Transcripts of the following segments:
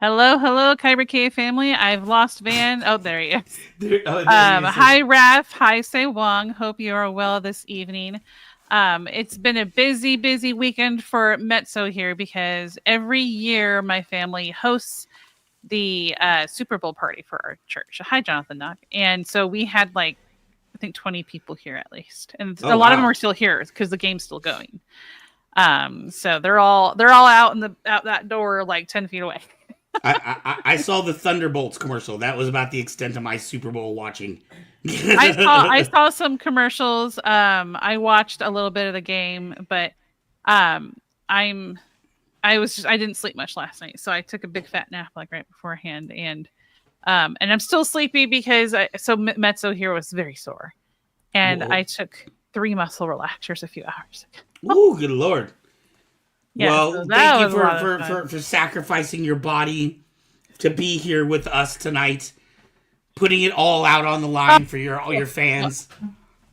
Hello, hello, Kyber Cave family. I've lost Van. Oh, there he is. There he is. Hi, Raph. Hi, Sei Wong. Hope you are well this evening. It's been a busy, busy weekend for Mezzo here because every year my family hosts the Super Bowl party for our church. Hi, Jonathan Knock. And so we had like, I think 20 people here at least. And Oh a lot of them wow. are still here because the game's still going. So they're all out in the out that door like 10 feet away. I saw the Thunderbolts commercial. That was about the extent of my Super Bowl watching. I saw some commercials. I watched a little bit of the game, but um, I'm I didn't sleep much last night, so I took a big fat nap like right beforehand, and I'm still sleepy because Mezzo here was very sore, and Whoa. I took 3 muscle relaxers a few hours ago. Ooh, good lord. Yeah, so Well, that thank you was a lot of fun. for sacrificing your body to be here with us tonight, putting it all out on the line for all your fans.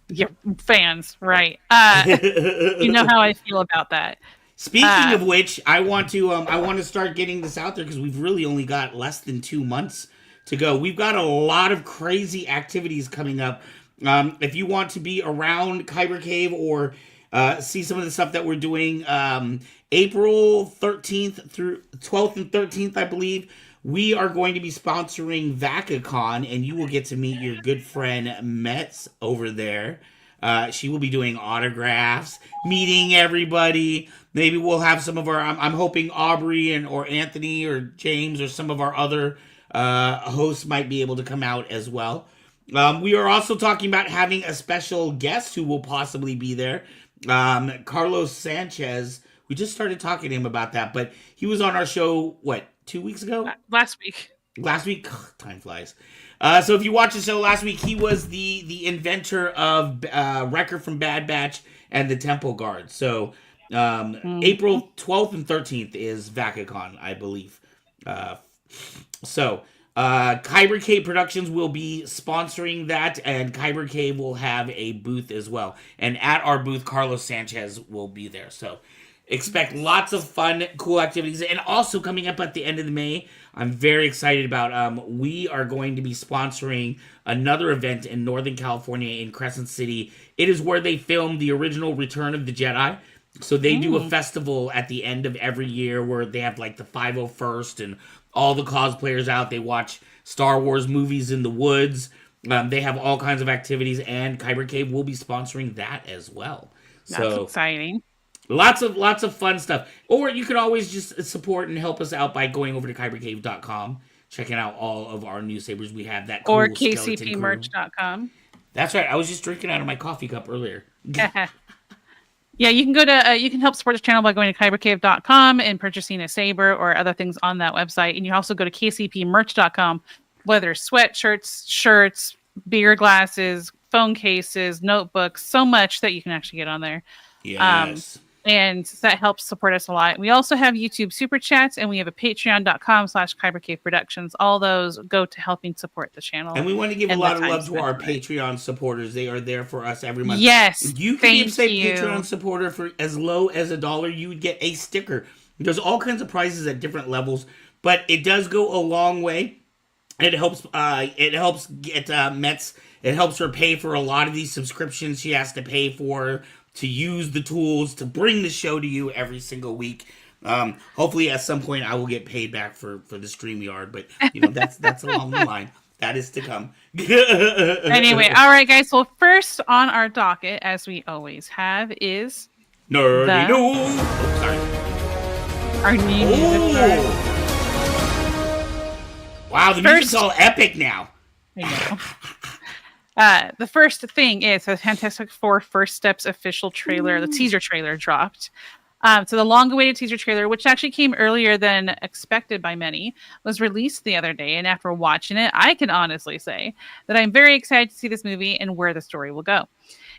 Your fans, right? You know how I feel about that. Speaking Uh, of which, I want to start getting this out there because we've really only got less than 2 months to go. We've got a lot of crazy activities coming up. If you want to be around Kyber Cave or see some of the stuff that we're doing, April 13th through 12th and 13th, I believe, we are going to be sponsoring VacaCon, and you will get to meet your good friend Metz over there. She will be doing autographs, meeting everybody. Maybe we'll have some of our. I'm hoping Aubrey and or Anthony or James or some of our other hosts might be able to come out as well. We are also talking about having a special guest who will possibly be there. Carlos Sanchez. We just started talking to him about that, but he was on our show, what, 2 weeks ago? last week. Last week? Ugh, time flies. So if you watched the show last week, he was the inventor of Wrecker from Bad Batch and the Temple Guard. So Mhm. April 12th and 13th is VacaCon, I believe. Uh, so Kyber Cave Productions will be sponsoring that, and Kyber Cave will have a booth as well. And at our booth, Carlos Sanchez will be there. So expect lots of fun, cool activities. And also coming up at the end of May, I'm very excited about. We are going to be sponsoring another event in Northern California in Crescent City. It is where they filmed the original Return of the Jedi. So they do a Mm. festival at the end of every year where they have like the 501st and all the cosplayers out. They watch Star Wars movies in the woods. They have all kinds of activities, and Kyber Cave will be sponsoring that as well. That's So exciting. lots of fun stuff. Or you could always just support and help us out by going over to kybercave.com, checking out all of our new sabers. We have that Or cool skeleton crew. kcpmerch.com. That's right. I was just drinking out of my coffee cup earlier. Yeah, you can go to you can help support this channel by going to kybercave.com and purchasing a saber or other things on that website. And you also go to kcpmerch.com, whether sweatshirts, shirts, beer glasses, phone cases, notebooks, so much that you can actually get on there. Um, Yes. and that helps support us a lot. We also have YouTube super chats, and we have a patreon.com/kybercave productions. All those go to helping support the And channel we want to give a and the lot of time love to spent our on it. Patreon supporters. They are there for us every month. Yes, You can be a thank Patreon you. supporter for as low as $1. You would get a sticker. There's all kinds of prizes at different levels, but it does go a long way. It helps. It helps get Metz. It helps her pay for a lot of these subscriptions she has to pay for to use the tools to bring the show to you every single week. Hopefully, at some point, I will get paid back for the StreamYard, but that's along the line. That is to come. Anyway, all right, guys. Well, first on our docket, as we always have, is Nerdy the news. Oh, sorry. our new news. Oh, wow! The music's First, all epic now. I know. The first thing is the Fantastic Four First Steps official trailer, the teaser trailer dropped. So the long-awaited teaser trailer, which actually came earlier than expected by many, was released the other day. And after watching it, I can honestly say that I'm very excited to see this movie and where the story will go.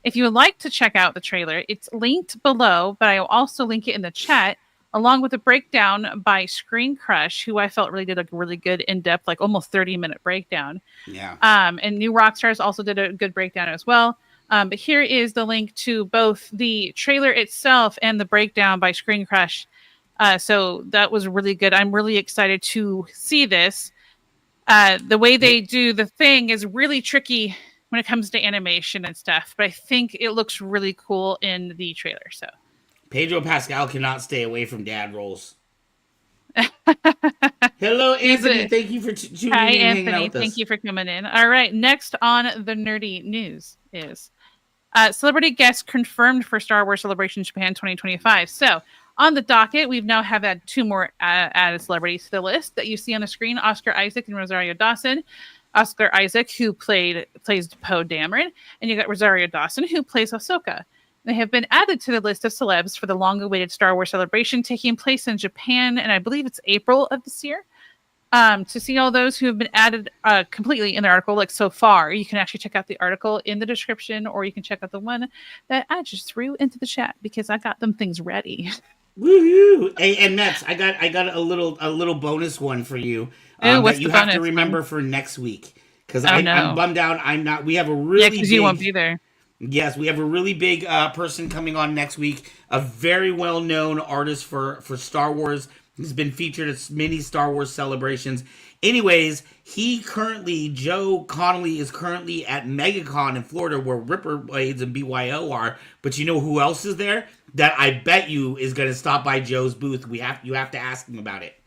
If you would like to check out the trailer, it's linked below, but I will also link it in the chat, along with a breakdown by Screen Crush, who I felt really did a really good in-depth, like almost 30-minute breakdown. Yeah. And New Rockstars also did a good breakdown as well. But here is the link to both the trailer itself and the breakdown by Screen Crush. So that was really good. I'm really excited to see this. The way they do the thing is really tricky when it comes to animation and stuff, but I think it looks really cool in the trailer. So Pedro Pascal cannot stay away from dad roles. Hello, Anthony. Thank you for tuning Hi, in and hanging out Anthony. with Thank us. you for coming in. All right. Next on the nerdy news is celebrity guests confirmed for Star Wars Celebration Japan 2025. So on the docket, we've now have had 2 more added celebrities to the list that you see on the screen: Oscar Isaac and Rosario Dawson. Oscar Isaac, who plays Poe Dameron, and you got Rosario Dawson, who plays Ahsoka. They have been added to the list of celebs for the long-awaited Star Wars Celebration taking place in Japan, and I believe it's April of this year. To see all those who have been added completely in the article, like so far, you can actually check out the article in the description, or you can check out the one that I just threw into the chat because I got them things ready. Woohoo! Hey, and Nets, I got a little bonus one for you Ooh, what's that you the have to bonus remember one? for next week because Oh I'm no. bummed out. I'm not. We have a Yeah, really because you won't be big. there. Yes, we have a really big person coming on next week. A very well known artist for Star Wars. He's been featured at many Star Wars celebrations. Anyways, Joe Connolly is currently at MegaCon in Florida where Ripper Blades and BYO are. But you know who else is there? That I bet you is going to stop by Joe's booth. You have to ask him about it.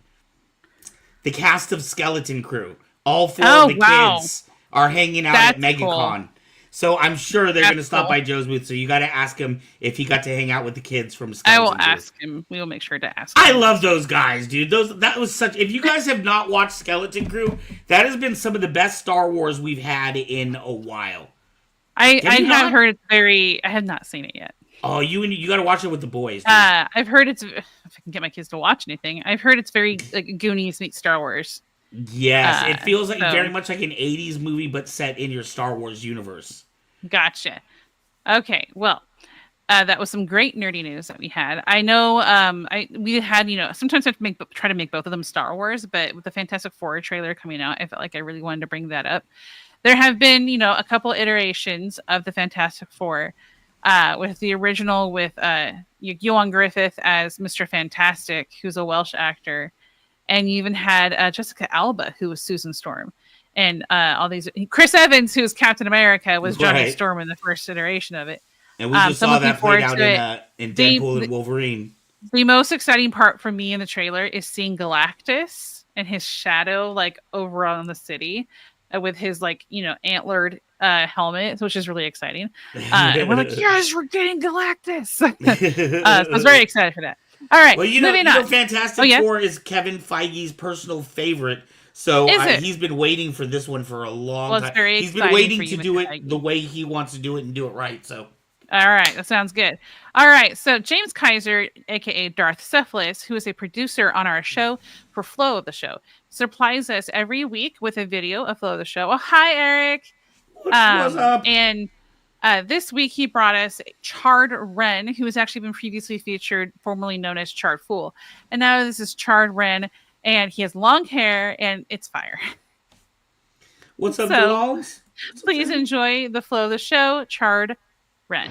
The cast of Skeleton Crew. All 4 of the kids are hanging out at That's MegaCon. cool. So I'm sure they're going to stop cool. by Joe's booth. So you got to ask him if he got to hang out with the kids from I Skeleton will Crew. ask him. We will make sure to ask him. I love those guys, dude. That was such. If you guys have not watched Skeleton Crew, that has been some of the best Star Wars we've had in a while. I have heard it's very. I have not seen it yet. Oh, you got to watch it with the boys. Dude. I've heard it's. If I can get my kids to watch anything, I've heard it's very like Goonies meets Star Wars. Yes, it feels like very much like an '80s movie, but set in your Star Wars universe. Gotcha. Okay, well, that was some great nerdy news that we had. I know we had, sometimes I have to try to make both of them Star Wars, but with the Fantastic Four trailer coming out, I felt like I really wanted to bring that up. There have been, a couple iterations of the Fantastic Four, with the original with Ewan Griffith as Mr. Fantastic, who's a Welsh actor, and you even had Jessica Alba, who was Susan Storm. And all these Chris Evans, who's Captain America, was Johnny Storm in the first iteration of it. And we just saw that played out in Deadpool and Wolverine. The most exciting part for me in the trailer is seeing Galactus and his shadow over on the city with his antlered helmet, which is really exciting. And we're like, yes, we're getting Galactus. So I was very excited for that. All right, well, moving on. Fantastic Four is Kevin Feige's personal favorite. So he's been waiting for this one for a long time. He's been waiting to do it the way he wants to do it and do it right. So, all right, that sounds good. All right, so James Kaiser, aka Darth Cephalus, who is a producer on our show for Flow of the Show, supplies us every week with a video of Flow of the Show. Oh, hi, Eric. What's up? And this week he brought us Charred Ren, who has actually been previously featured, formerly known as Charred Fool, and now this is Charred Ren. And he has long hair, and it's fire. What's up, dogs? Please enjoy the flow of the show, Charred Ren.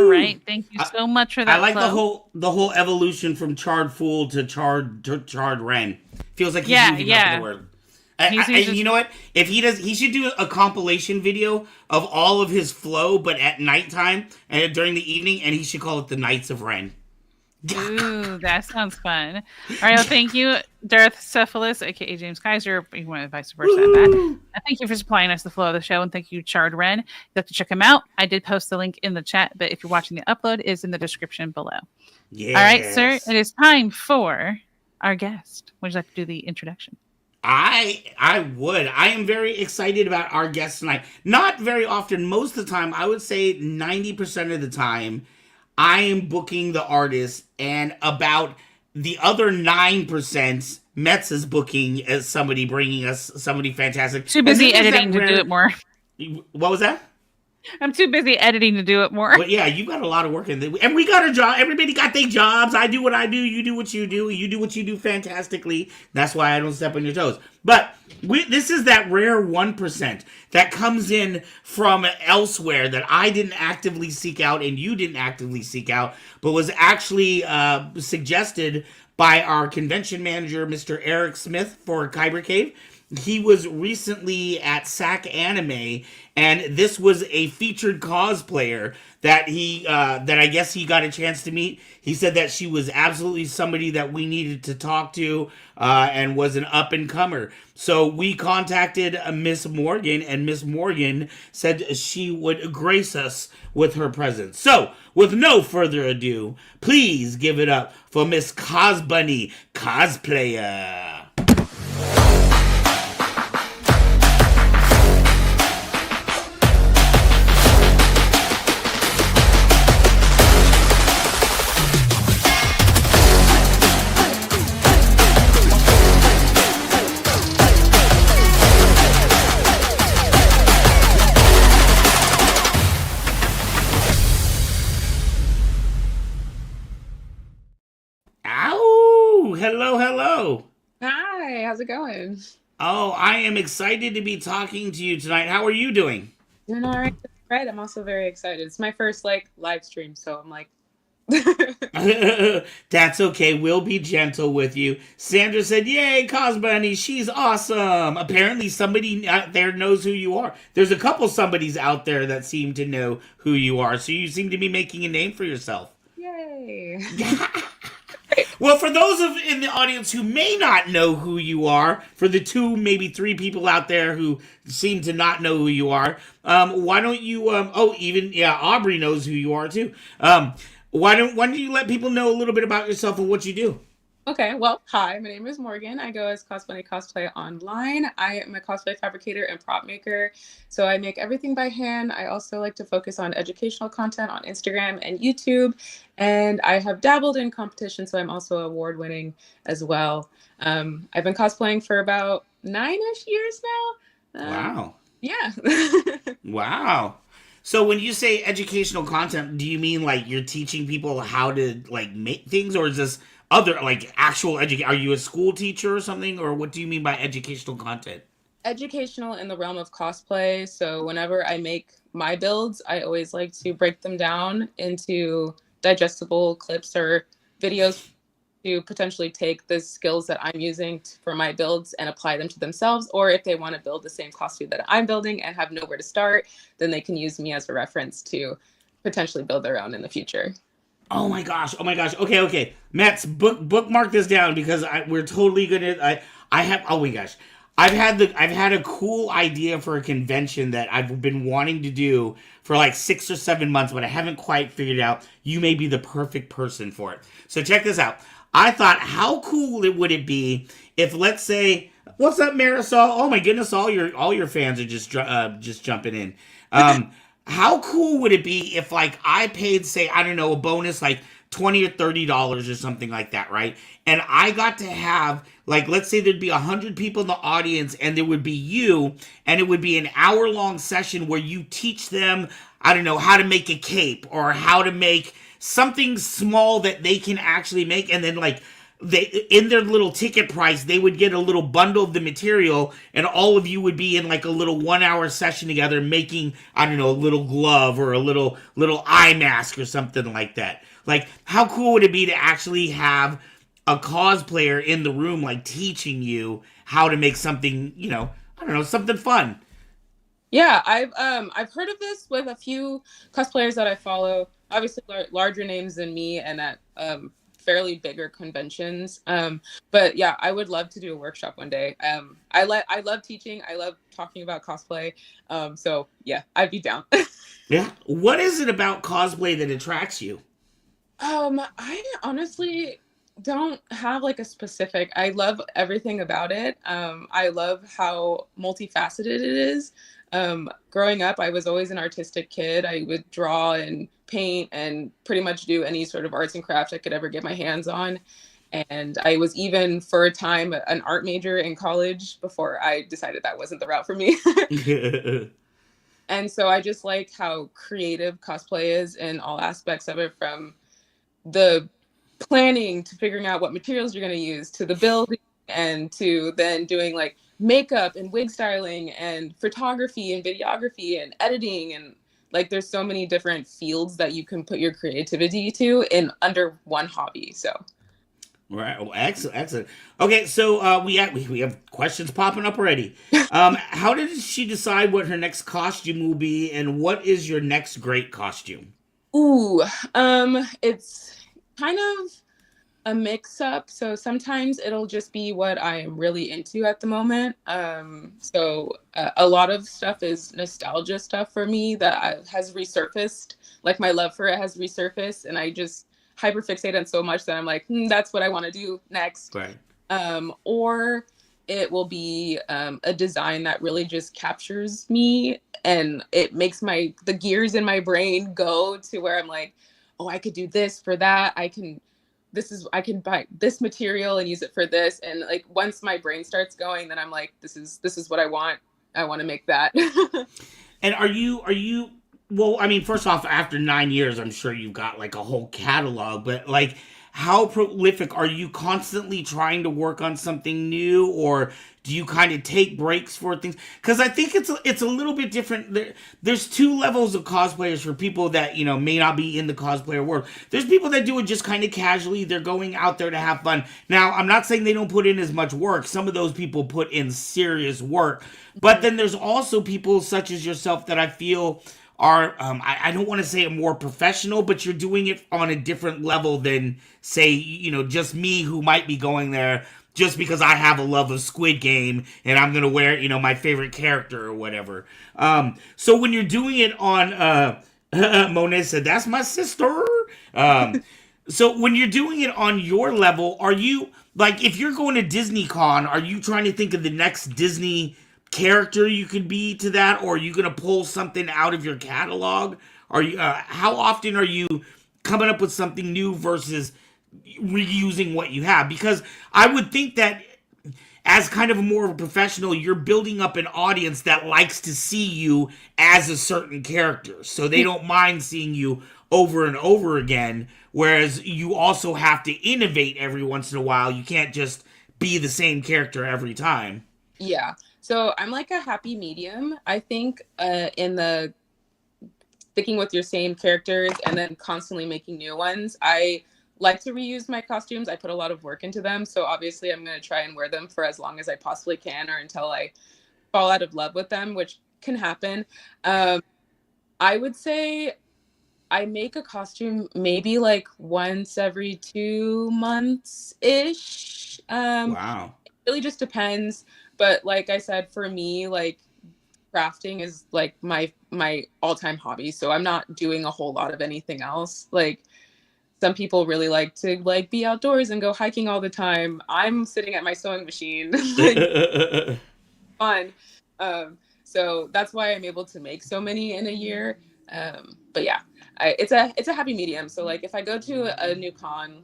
All Woo! right. Thank you so much for I that like the flow. whole evolution from Charred Fool to Charred Ren. Feels like he's Yeah, moving up in the yeah. world. He's You just know what? If he does, he should do a compilation video of all of his flow, but at nighttime and during the evening, and he should call it the Nights of Ren. ooh, that sounds fun. All right, well, thank you, Darth Cephalus, aka James Kaiser, you want vice versa on that. Woo! And thank you for supplying us the flow of the show, and thank you, Charred Ren. You have to check him out. I did post the link in the chat, but if you're watching the upload, it's in the description below. Yes. All right, sir, it is time for our guest. Would you like to do the introduction? I would. I am very excited about our guest tonight. Not very often. Most of the time, I would say 90% of the time, I am booking the artist, and about the other 9%, Metz is booking as somebody bringing us somebody fantastic. Too busy editing to do it more. What was that? I'm too busy editing to do it more. But yeah, you got a lot of work in there. And we got a job. Everybody got their jobs. I do what I do. You do what you do. You do what you do fantastically. That's why I don't step on your toes. But this is that rare 1% that comes in from elsewhere that I didn't actively seek out and you didn't actively seek out, but was actually suggested by our convention manager, Mr. Eric Smith, for Kyber Cave. He was recently at SAC Anime, and this was a featured cosplayer that that I guess he got a chance to meet. He said that she was absolutely somebody that we needed to talk to, and was an up and comer. So we contacted Miss Morgan, and Miss Morgan said she would grace us with her presence. So with no further ado, please give it up for Miss CosBunny Cosplayer. Hello. Hi, how's it going? Oh, I am excited to be talking to you tonight. How are you doing? Doing all right. Right, I'm also very excited. It's my first live stream, so I'm like That's okay. We'll be gentle with you. Sandra said, "Yay, CosBunny, she's awesome." Apparently somebody out there knows who you are. There's a couple somebodies out there that seem to know who you are, so you seem to be making a name for yourself. Yay. Well, for those in the audience who may not know who you are, for the 2, maybe 3 people out there who seem to not know who you are, why don't you? Aubrey knows who you are too. Why don't you let people know a little bit about yourself and what you do? Okay, well, hi, my name is Morgan. I go as CosBunnyCosplay online. I am a cosplay fabricator and prop maker, so I make everything by hand. I also like to focus on educational content on Instagram and YouTube, and I have dabbled in competition, so I'm also award-winning as well. I've been cosplaying for about 9-ish years now. Wow. Yeah. Wow. So when you say educational content, do you mean like you're teaching people how to like make things, or is this other like actual education? Are you a school teacher or something, or what do you mean by educational content? Educational in the realm of cosplay. So whenever I make my builds, I always like to break them down into digestible clips or videos to potentially take the skills that I'm using for my builds and apply them to themselves. Or if they want to build the same costume that I'm building and have nowhere to start, then they can use me as a reference to potentially build their own in the future. Oh my gosh. Okay. Matt's bookmark this down because we're totally gonna. Oh my gosh. I've had a cool idea for a convention that I've been wanting to do for like 6 or 7 months, but I haven't quite figured it out. You may be the perfect person for it. So check this out. I thought, how cool would it be if, let's say, what's up, Marisol? Oh my goodness, all your fans are just jumping in. How cool would it be if, like, I paid, say, I don't know, a bonus like $20 or $30 or something like that, right? And I got to have, like, let's say there'd be 100 people in the audience, and there would be you, and it would be an hour-long session where you teach them, I don't know, how to make a cape or how to make something small that they can actually make, and then like they in their little ticket price, they would get a little bundle of the material, and all of you would be in like a little 1 hour session together making, I don't know, a little glove or a little eye mask or something like that. Like, how cool would it be to actually have a cosplayer in the room, like teaching you how to make something, I don't know, something fun. Yeah, I've heard of this with a few cosplayers that I follow. Obviously, larger names than me, and at fairly bigger conventions. But yeah, I would love to do a workshop one day. I love teaching. I love talking about cosplay. So yeah, I'd be down. Yeah. What is it about cosplay that attracts you? I honestly don't have like a specific. I love everything about it. I love how multifaceted it is. Growing up, I was always an artistic kid. I would draw and paint and pretty much do any sort of arts and crafts I could ever get my hands on. And I was even for a time an art major in college before I decided that wasn't the route for me. And so I just like how creative cosplay is in all aspects of it, from the planning to figuring out what materials you're going to use to the building and to then doing like makeup and wig styling and photography and videography and editing, and like there's so many different fields that you can put your creativity to in under one hobby. So Right. Oh, excellent. Excellent. Okay. So we have questions popping up already. How did she decide what her next costume will be, and what is your next great costume? ooh it's kind of a mix up. So sometimes it'll just be what I am really into at the moment. A lot of stuff is nostalgia stuff for me that has resurfaced. Like my love for it has resurfaced, and I just hyperfixate on so much that I'm like, that's what I want to do next. Right. Or it will be a design that really just captures me, and it makes the gears in my brain go to where I'm like, oh, I could do this for that. I can buy this material and use it for this. And like once my brain starts going, then I'm like, this is what I want. I want to make that. And are you well, I mean, first off, after 9 years, I'm sure you've got like a whole catalog, but like, how prolific are you constantly trying to work on something new, or do you kind of take breaks for things? Because I think it's a little bit different. There's two levels of cosplayers for people that may not be in the cosplayer world. There's people that do it just kind of casually. They're going out there to have fun. Now, I'm not saying they don't put in as much work. Some of those people put in serious work, but then there's also people such as yourself that I feel are I don't want to say more professional, but you're doing it on a different level than say just me, who might be going there just because I have a love of Squid Game and I'm gonna wear my favorite character or whatever. So when you're doing it on Monet said that's my sister. So when you're doing it on your level, are you like, if you're going to Disney Con, are you trying to think of the next Disney character you could be to that, or are you going to pull something out of your catalog? Are you how often are you coming up with something new versus reusing what you have? Because I would think that as kind of more of a professional, you're building up an audience that likes to see you as a certain character, so they don't mind seeing you over and over again, whereas you also have to innovate every once in a while. You can't just be the same character every time. Yeah. So I'm like a happy medium. I think in the sticking with your same characters and then constantly making new ones. I like to reuse my costumes. I put a lot of work into them. So obviously I'm going to try and wear them for as long as I possibly can, or until I fall out of love with them, which can happen. I would say I make a costume maybe like once every 2 months ish. Wow. It really just depends. But like I said, for me, like crafting is like my all-time hobby. So I'm not doing a whole lot of anything else. Like some people really like to like be outdoors and go hiking all the time. I'm sitting at my sewing machine, like fun. So that's why I'm able to make so many in a year. But yeah, it's a happy medium. So like if I go to a new con,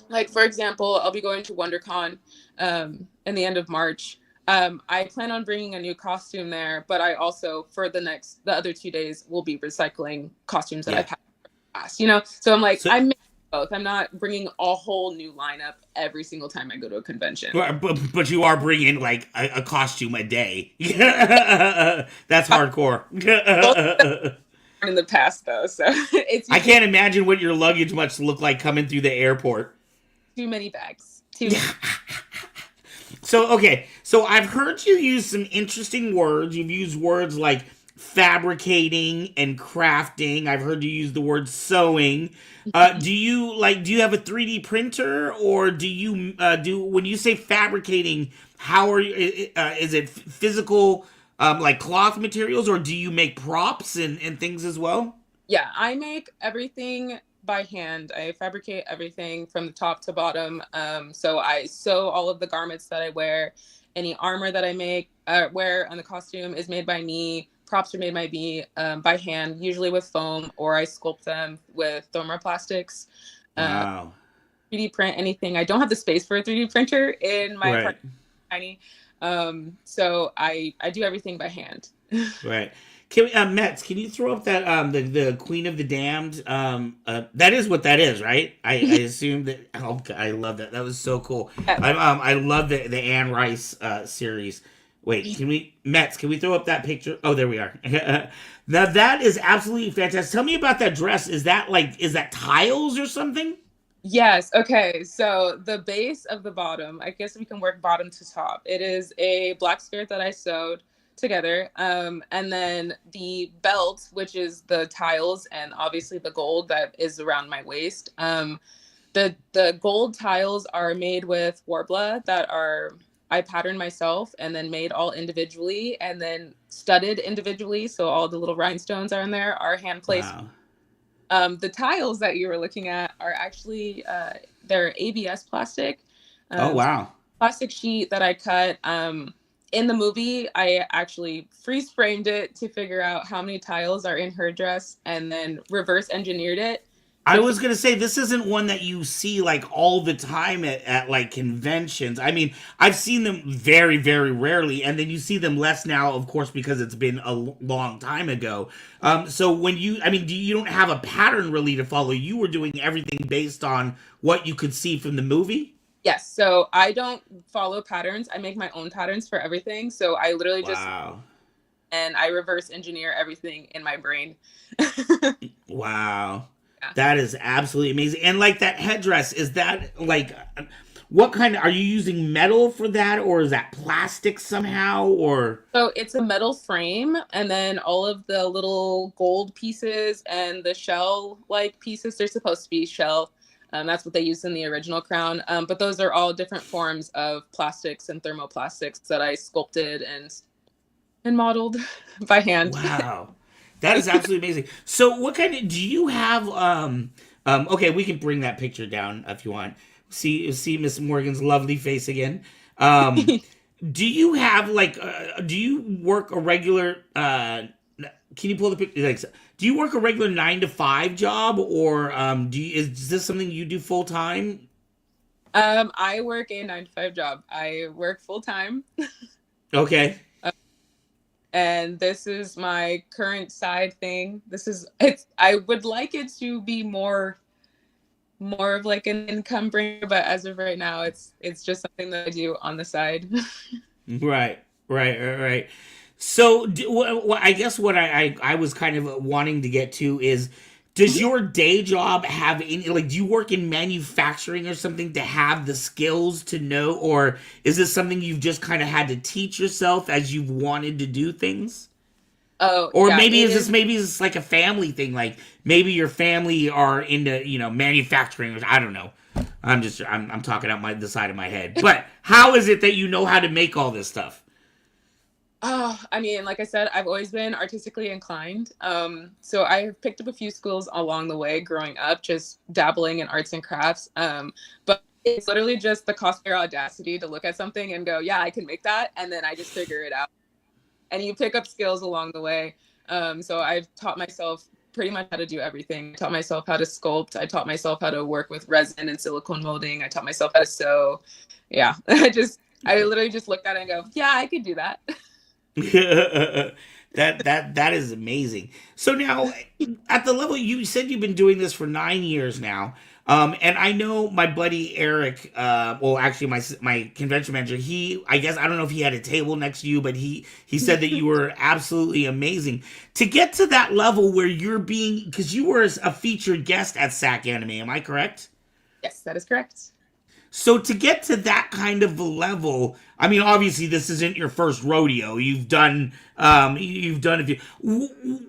like for example, I'll be going to WonderCon in the end of March. I plan on bringing a new costume there, but I also for the other 2 days will be recycling costumes that I've had in the past. So I'm like, So, I'm both. I'm not bringing a whole new lineup every single time I go to a convention. But you are bringing like a costume a day. That's hardcore. Those are in the past though, so it's I usually can't imagine what your luggage must look like coming through the airport. too many bags. Too many. So, okay. So I've heard you use some interesting words. You've used words like fabricating and crafting. I've heard you use the word sewing. Do you have a 3D printer, or do you do when you say fabricating, how are you is it physical like cloth materials, or do you make props and things as well? Yeah, I make everything by hand. I fabricate everything from the top to bottom. So I sew all of the garments that I wear. Any armor that I wear on the costume is made by me. Props are made by me by hand, usually with foam, or I sculpt them with thermoplastics. Wow. 3D print anything. I don't have the space for a 3D printer in my Right. apartment. Tiny. So I do everything by hand. Right. Can we, Mets, can you throw up that the Queen of the Damned? That is what that is, right? I assume that. Oh, God, I love that. That was so cool. I love the Anne Rice series. Wait, can we throw up that picture? Oh, there we are. Now that is absolutely fantastic. Tell me about that dress. Is that tiles or something? Yes. Okay. So the base of the bottom, I guess we can work bottom to top. It is a black skirt that I sewed together. And then the belt, which is the tiles and obviously the gold that is around my waist. The gold tiles are made with Warbler that are I patterned myself and then made all individually and then studded individually. So all the little rhinestones are in there are hand placed. Wow. The tiles that you were looking at are actually they're ABS plastic. Oh wow. Plastic sheet that I cut. In the movie, I actually freeze framed it to figure out how many tiles are in her dress and then reverse engineered it. I was gonna say this isn't one that you see like all the time at like conventions. I mean, I've seen them very, very rarely, and then you see them less now, of course, because it's been a long time ago. So when you don't have a pattern really to follow. You were doing everything based on what you could see from the movie. Yes, so I don't follow patterns. I make my own patterns for everything. So I literally just Wow. and I reverse engineer everything in my brain. Wow. Yeah. That is absolutely amazing. And like that headdress, is that like what kind of are you using metal for that, or is that plastic somehow, or So it's a metal frame, and then all of the little gold pieces and the shell like pieces, they're supposed to be shell. That's what they used in the original crown. But those are all different forms of plastics and thermoplastics that I sculpted and modeled by hand. wow. That is absolutely amazing. So what kind of do you have okay, we can bring that picture down if you want. See Miss Morgan's lovely face again. Do you have like do you work a regular can you pull the picture like do you work a regular 9 to 5 job, or is this something you do full time? I work a 9 to 5 job. I work full time. Okay. And this is my current side thing. I would like it to be more of like an income bringer, but as of right now, it's just something that I do on the side. Right. So, I guess what I was kind of wanting to get to is, does your day job have any, like, do you work in manufacturing or something to have the skills to know, or is this something you've just kind of had to teach yourself as you've wanted to do things? Oh, Or yeah, maybe it's like a family thing, like maybe your family are into, manufacturing, or I don't know. I'm talking out the side of my head. But how is it that you know how to make all this stuff? Oh, I mean, like I said, I've always been artistically inclined. So I have picked up a few skills along the way growing up, just dabbling in arts and crafts. But it's literally just the cosplayer audacity to look at something and go, yeah, I can make that. And then I just figure it out. And you pick up skills along the way. So I've taught myself pretty much how to do everything. I taught myself how to sculpt. I taught myself how to work with resin and silicone molding. I taught myself how to sew. Yeah, I literally just looked at it and go, yeah, I could do that. that is amazing. So now, at the level you said you've been doing this for 9 years now, And I know my buddy Eric, well, actually my convention manager, I guess, I don't know if he had a table next to you, but he said that you were absolutely amazing. To get to that level where you're being, because you were a featured guest at SAC Anime, am I correct? Yes, that is correct. So to get to that kind of a level, I mean, obviously this isn't your first rodeo. You've done a few.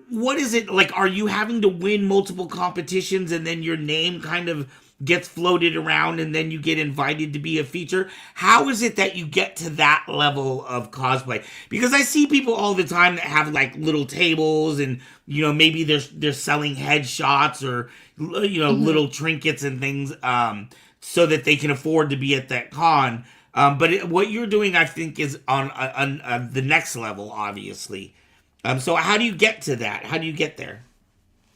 What is it like? Are you having to win multiple competitions and then your name kind of gets floated around and then you get invited to be a feature? How is it that you get to that level of cosplay? Because I see people all the time that have like little tables and maybe they're selling headshots or little trinkets and things. So that they can afford to be at that con. But what you're doing, I think, is on the next level, obviously. So how do you get to that? How do you get there?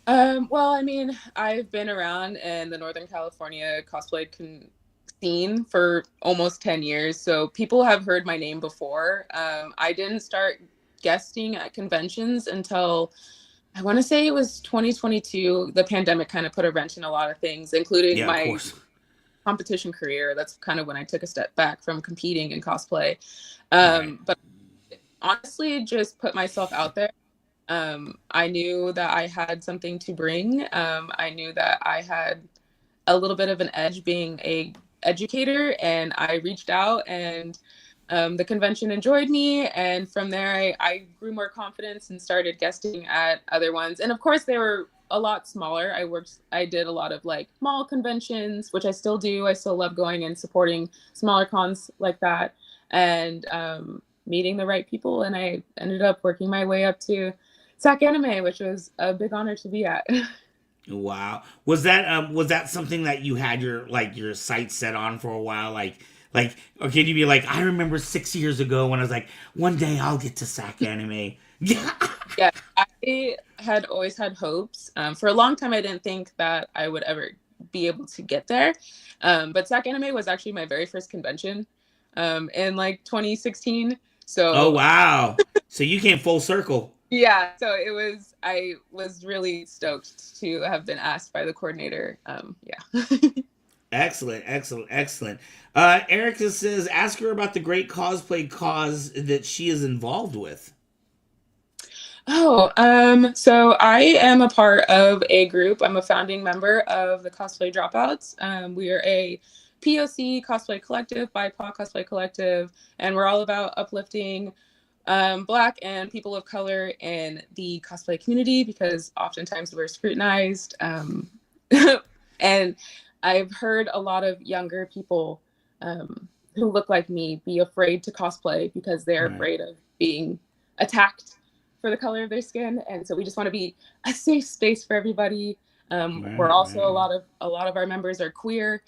Well, I mean, I've been around in the Northern California cosplay scene for almost 10 years. So people have heard my name before. I didn't start guesting at conventions until I want to say it was 2022. The pandemic kind of put a wrench in a lot of things, including my competition career. That's kind of when I took a step back from competing in cosplay. But honestly, just put myself out there. I knew that I had something to bring. I knew that I had a little bit of an edge being a educator, and I reached out, and the convention enjoyed me, and from there I grew more confidence and started guesting at other ones. And of course they were a lot smaller. I did a lot of like mall conventions, which I still do. I still love going and supporting smaller cons like that, and meeting the right people. And I ended up working my way up to SAC Anime, which was a big honor to be at. Wow. Was that something that you had your sights set on for a while? Or can you be like, I remember 6 years ago when I was like, one day I'll get to SAC Anime. Yeah, I had always had hopes. For a long time, I didn't think that I would ever be able to get there. But SAC Anime was actually my very first convention in like 2016. So, oh, wow. So you came full circle. Yeah, so I was really stoked to have been asked by the coordinator. Yeah. Excellent. Erica says, ask her about the great cosplay cause that she is involved with. Oh, so I am a part of a group. I'm a founding member of the Cosplay Dropouts. We are a POC cosplay collective, BIPOC cosplay collective, and we're all about uplifting Black and people of color in the cosplay community, because oftentimes we're scrutinized. And I've heard a lot of younger people who look like me be afraid to cosplay because they're afraid of being attacked for the color of their skin. And so we just want to be a safe space for everybody. We're also a lot of our members are queer.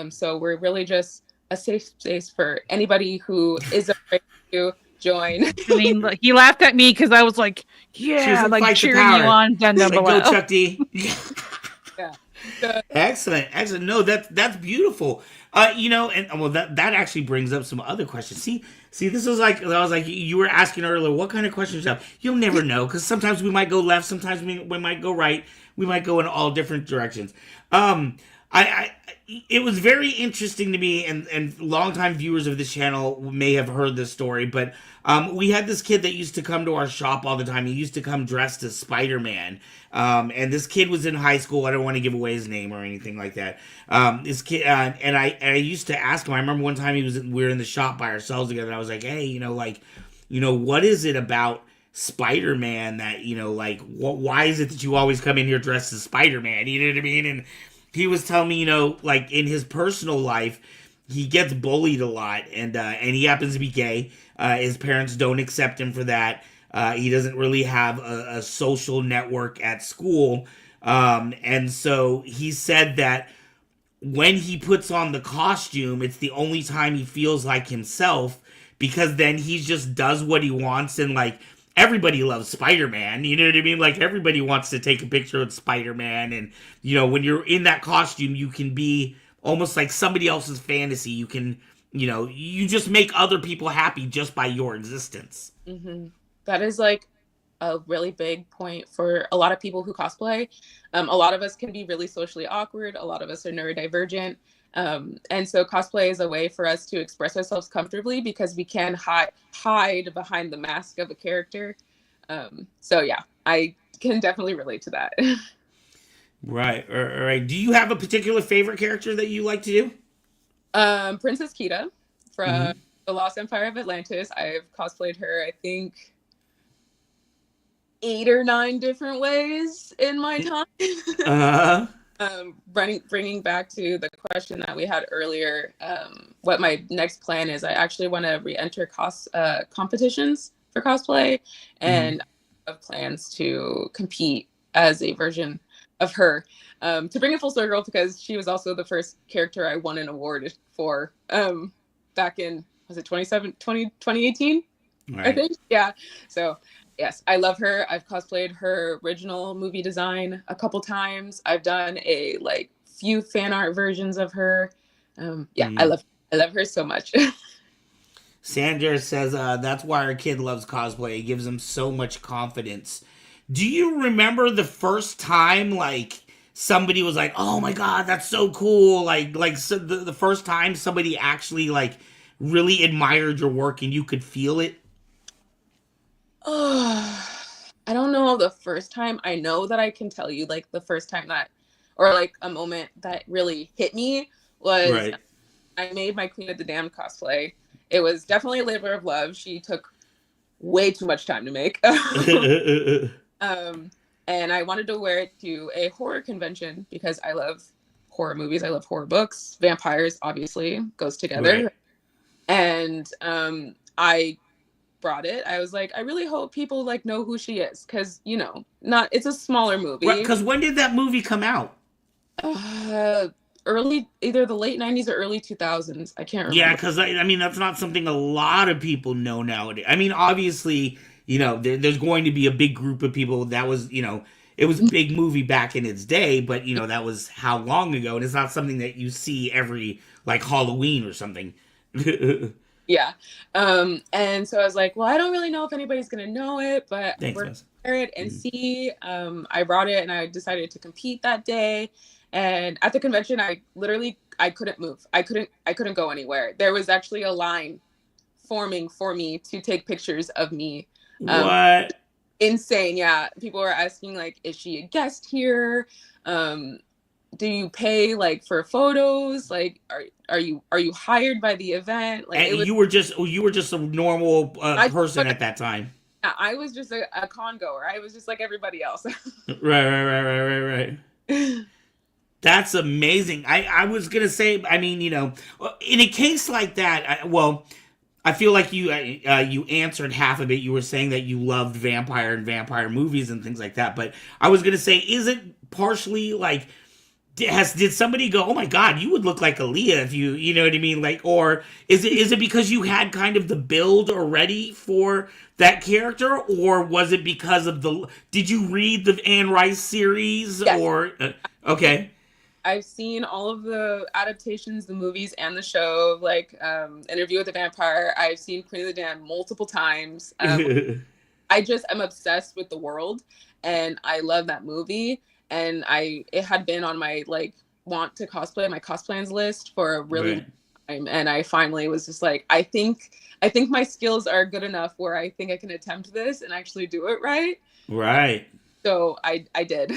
So we're really just a safe space for anybody who is afraid to join. I mean, he laughed at me because I was like, yeah, like cheering you on down below. Go Chuck D. Yeah. Excellent. No, that's beautiful. And well, that actually brings up some other questions. See, this was like, I was like, you were asking earlier, what kind of questions you have? You'll never know, because sometimes we might go left, sometimes we might go right, we might go in all different directions. It was very interesting to me, and longtime viewers of this channel may have heard this story, but we had this kid that used to come to our shop all the time. He used to come dressed as Spider-Man, and this kid was in high school. I don't want to give away his name or anything like that. This kid, and I used to ask him. I remember one time we were in the shop by ourselves together, and I was like, hey, what is it about Spider-Man that, why is it that you always come in here dressed as Spider-Man? You know what I mean? And he was telling me, in his personal life, he gets bullied a lot, and he happens to be gay. His parents don't accept him for that. He doesn't really have a social network at school. And so he said that when he puts on the costume, it's the only time he feels like himself, because then he just does what he wants, and everybody loves Spider-Man, you know what I mean? Everybody wants to take a picture with Spider-Man, and, when you're in that costume, you can be almost like somebody else's fantasy. You can, you just make other people happy just by your existence. Mm-hmm. That is a really big point for a lot of people who cosplay. A lot of us can be really socially awkward. A lot of us are neurodivergent. And so cosplay is a way for us to express ourselves comfortably because we can hide behind the mask of a character. So yeah, I can definitely relate to that. Right. All right. Do you have a particular favorite character that you like to do? Princess Kita from Mm-hmm. The Lost Empire of Atlantis. I've cosplayed her, I think, 8 or 9 different ways in my time. Uh, Bringing back to the question that we had earlier, what my next plan is, I actually want to re-enter competitions for cosplay, mhm. and I have plans to compete as a version of her. To bring it full circle, because she was also the first character I won an award for back in, was it 2018? I Right. think. Yeah. So yes, I love her. I've cosplayed her original movie design a couple times. I've done a like few fan art versions of her. Yeah, Mm. I love her so much. Sandra says that's why our kid loves cosplay. It gives him so much confidence. Do you remember the first time like somebody was like, "Oh my god, that's so cool!" Like so the first time somebody actually like really admired your work and you could feel it. Oh, I don't know the first time. I know that I can tell you like the first time that, or like a moment that really hit me was Right. I made my Queen of the Damned cosplay. It was definitely a labor of love. She took way too much time to make. Um, and I wanted to wear it to a horror convention because I love horror movies. I love horror books. Vampires, obviously, goes Right. together. And I brought it. I was like, I really hope people like know who she is because not it's a smaller Right. movie. Because when did that movie come out? Uh, Early, either the late '90s or early 2000s. I can't Yeah, remember. because I mean that's not something a lot of people know nowadays. I mean, obviously, there's going to be a big group of people that was, it was a big movie back in its day, but that was how long ago, and it's not something that you see every like Halloween or something. Yeah. And so I was like, well, I don't really know if anybody's gonna know it, but Thanks, we're gonna Miss. wear it and Mm. see. I brought it and I decided to compete that day. And at the convention, I couldn't move. I couldn't go anywhere. There was actually a line forming for me to take pictures of me. Um, What? Insane, yeah. People were asking like, is she a guest here? Um, do you pay like for photos? Like, are you hired by the event? Like, And it was. you were just a normal I person at that time. I was just a con goer. I was just like everybody else. Right, right, right, right, right, right. That's amazing. I was gonna say. I mean, in a case like that, well, I feel like you answered half of it. You were saying that you loved vampire and vampire movies and things like that. But I was gonna say, is it partially like did somebody go, oh my god, you would look like Aaliyah if you know what I mean, like, or is it because you had kind of the build already for that character, or was it because of the? Did you read the Anne Rice series, Yes, or seen, okay? I've seen all of the adaptations, the movies, and the show. Like Interview with the Vampire. I've seen Queen of the Damned multiple times. I'm obsessed with the world, and I love that movie. And it had been on my like want to cosplay my cosplans list for a really long Right, time, and I finally was just like, I think my skills are good enough where I think I can attempt this and actually do it right. right. So I did.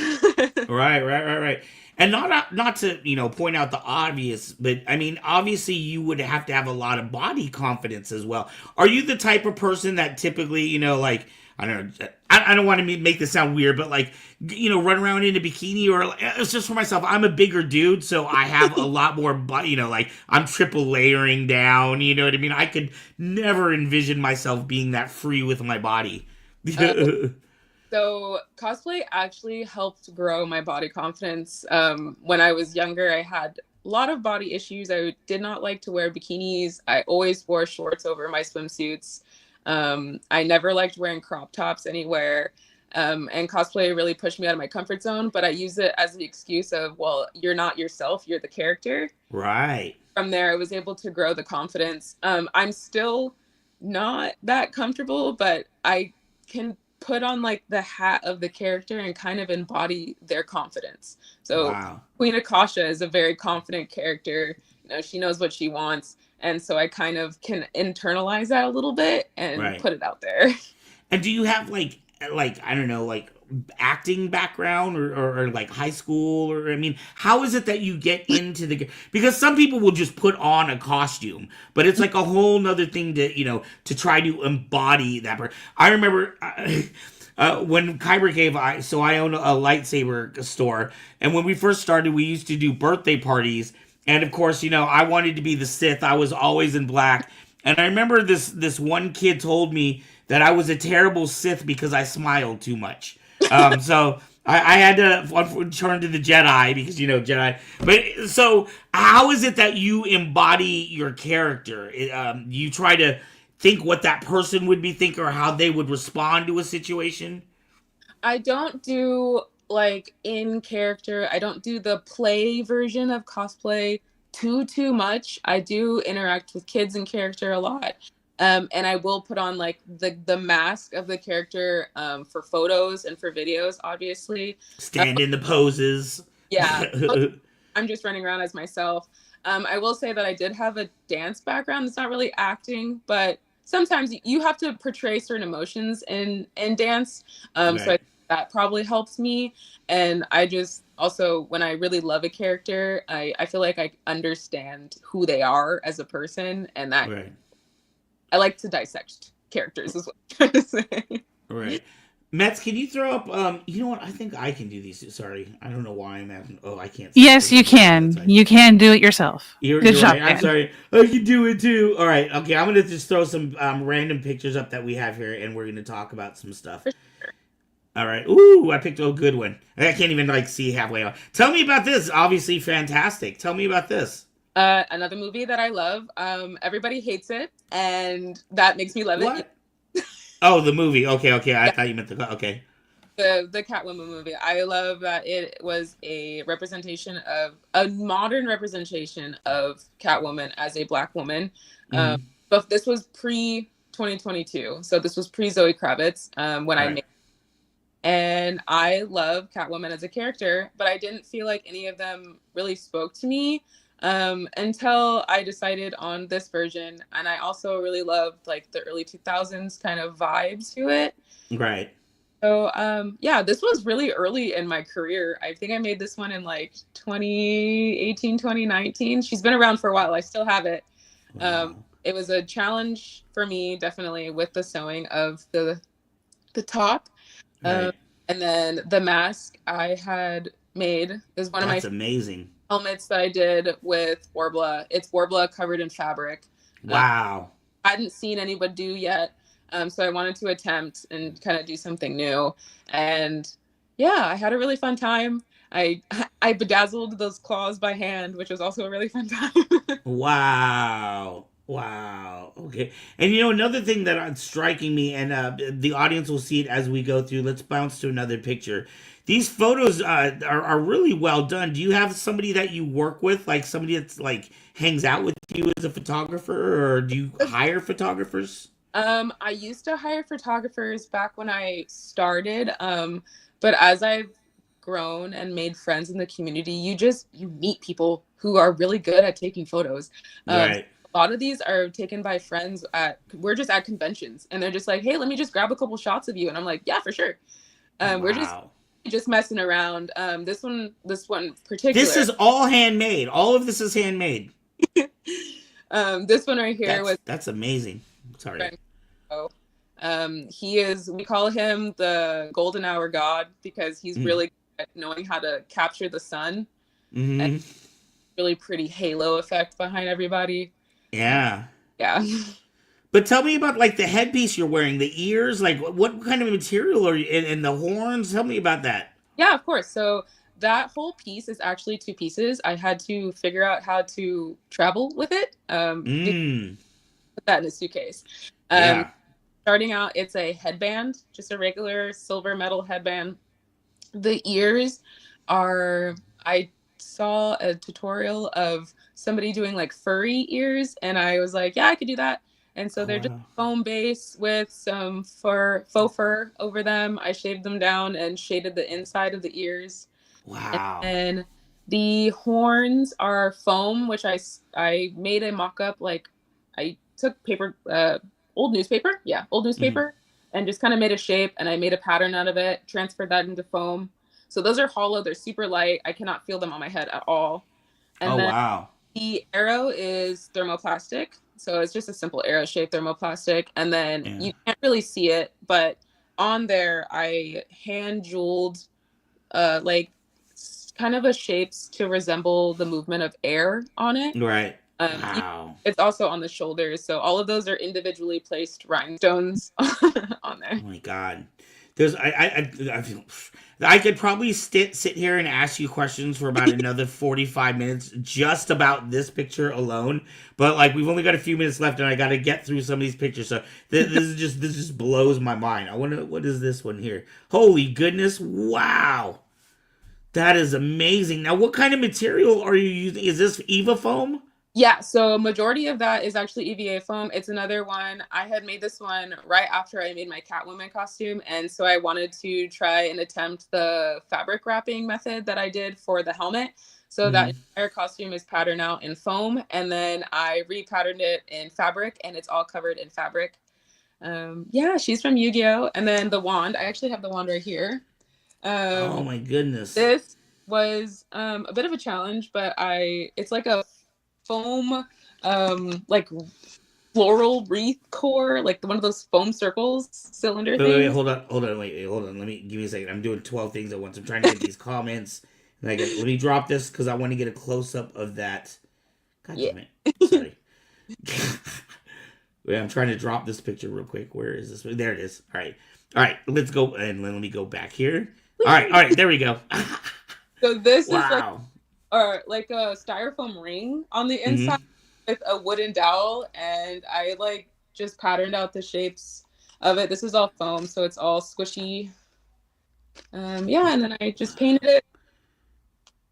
Right, right, right, right. And not to point out the obvious, but I mean, obviously you would have to have a lot of body confidence as well. Are you the type of person that typically like I don't know, I don't want to make this sound weird, but like run around in a bikini, or it's just for myself. I'm a bigger dude, so I have a lot more body. Like I'm triple layering down. You know what I mean? I could never envision myself being that free with my body. uh, So cosplay actually helped grow my body confidence. When I was younger, I had a lot of body issues. I did not like to wear bikinis. I always wore shorts over my swimsuits. I never liked wearing crop tops anywhere. And cosplay really pushed me out of my comfort zone, but I use it as the excuse of, well, you're not yourself, you're the character. Right. From there, I was able to grow the confidence. I'm still not that comfortable, but I can put on like the hat of the character and kind of embody their confidence. So Wow. Queen Akasha is a very confident character. You know, she knows what she wants. And so I kind of can internalize that a little bit and Right. put it out there. And do you have like I don't know, like acting background or like high school, or I mean, how is it that you get into the, because some people will just put on a costume, but it's like a whole nother thing to, to try to embody that I remember when Kyber Cave, I own a lightsaber store, and when we first started, we used to do birthday parties, and of course, I wanted to be the Sith. I was always in black, and I remember this one kid told me that I was a terrible Sith because I smiled too much. So I had to turn to the Jedi because Jedi. But so how is it that you embody your character? You try to think what that person would be thinking or how they would respond to a situation? I don't do like in character. I don't do the play version of cosplay too much. I do interact with kids in character a lot. And I will put on like the mask of the character for photos and for videos, obviously. Stand in the poses. Yeah. I'm just running around as myself. I will say that I did have a dance background. It's not really acting, but sometimes you have to portray certain emotions in dance. Right. So that probably helps me. And I just also, when I really love a character, I feel like I understand who they are as a person, and that Right. I like to dissect characters, is what I'm trying to say. Right. Mets, can you throw up, you know what? I think I can do these. Sorry. I don't know why I'm having, I can't. Yes, you can. You can do it yourself. You're Good job, right. I'm Dan. sorry. I can do it too. All right. Okay. I'm going to just throw some random pictures up that we have here, and we're going to talk about some stuff. For sure. All right. Ooh, I picked a good one. I can't even see halfway on. Tell me about this. Obviously fantastic. Tell me about this. Another movie that I love. Everybody hates it, and that makes me love What? it. Oh, the movie. Okay. I thought you meant the. Okay. The Catwoman movie. I love that it was a modern representation of Catwoman as a Black woman. Mm-hmm. But this was pre 2022, so this was pre Zoe Kravitz when I made. And I love Catwoman as a character, but I didn't feel like any of them really spoke to me until I decided on this version. And I also really loved like the early 2000s kind of vibes to it. Right. So yeah, this was really early in my career. I think I made this one in like 2018, 2019. She's been around for a while. I still have it. Wow. It was a challenge for me, definitely, with the sewing of the top. Right. And then the mask I had made is one of my That's amazing. helmets that I did with Worbla. It's Worbla covered in fabric. Wow. I hadn't seen anybody do yet. So I wanted to attempt and kind of do something new. And yeah, I had a really fun time. I bedazzled those claws by hand, which was also a really fun time. Wow. Okay. And another thing that's striking me, and the audience will see it as we go through. Let's bounce to another picture. These photos are really well done. Do you have somebody that you work with, like somebody that's like hangs out with you as a photographer, or do you hire photographers? I used to hire photographers back when I started, but as I've grown and made friends in the community, you meet people who are really good at taking photos. Right. A lot of these are taken by friends we're just at conventions, and they're just like, hey, let me just grab a couple shots of you. And I'm like, yeah, for sure. Wow. We're just messing around. This one particular. This is all handmade. All of this is handmade. This one right here that's amazing. Sorry. We call him the golden hour god because he's really good at knowing how to capture the sun. Mm-hmm. And really pretty halo effect behind everybody. Yeah. But tell me about like the headpiece you're wearing, the ears, like what kind of material are you and the horns? Tell me about that. Yeah, of course. So that whole piece is actually 2 pieces. I had to figure out how to travel with it. Put that in a suitcase. Starting out, it's a headband, just a regular silver metal headband. The ears I saw a tutorial of somebody doing like furry ears, and I was like, yeah, I could do that. And so Oh, they're just wow. foam base with some faux fur over them. I shaved them down and shaded the inside of the ears. Wow. And the horns are foam, which I made a mock-up. Like, I took paper, old newspaper, old Mhm. newspaper, and just kind of made a shape, and I made a pattern out of it, transferred that into foam. So those are hollow, they're super light. I cannot feel them on my head at all. Oh, And then wow. the arrow is thermoplastic. So it's just a simple arrow shaped thermoplastic. And then Yeah. you can't really see it, but on there I hand jeweled like kind of a shapes to resemble the movement of air on it. Right. You, Wow. it's also on the shoulders. So all of those are individually placed rhinestones on there. Oh my God. There's I feel I could probably sit here and ask you questions for about another 45 minutes just about this picture alone. But like we've only got a few minutes left and I got to get through some of these pictures. So this just blows my mind. I wonder what is this one here? Holy goodness. Wow. That is amazing. Now what kind of material are you using? Is this Eva foam? Yeah, so majority of that is actually EVA foam. It's another one. I had made this one right after I made my Catwoman costume, and so I wanted to try and attempt the fabric wrapping method that I did for the helmet. So that Mm-hmm. entire costume is patterned out in foam, and then I repatterned it in fabric, and it's all covered in fabric. Yeah, she's from Yu-Gi-Oh! And then the wand, I actually have the wand right here. Oh Um, my goodness. this was a bit of a challenge, but it's like a foam like floral wreath core, like one of those foam circles cylinder Wait, things. hold on, hold on. Let me give me a second. I'm doing 12 things at once. I'm trying to get these comments. And let me drop this because I want to get a close up of that. God Yeah. damn it. Sorry. Wait, I'm trying to drop this picture real quick. Where is this? There it is. All right. All right. Let's go. And let me go back here. All right. All right. There we go. So this is Wow. like a styrofoam ring on the inside Mm-hmm. with a wooden dowel, and I like just patterned out the shapes of it. This is all foam, so it's all squishy. Yeah, and then I just painted it.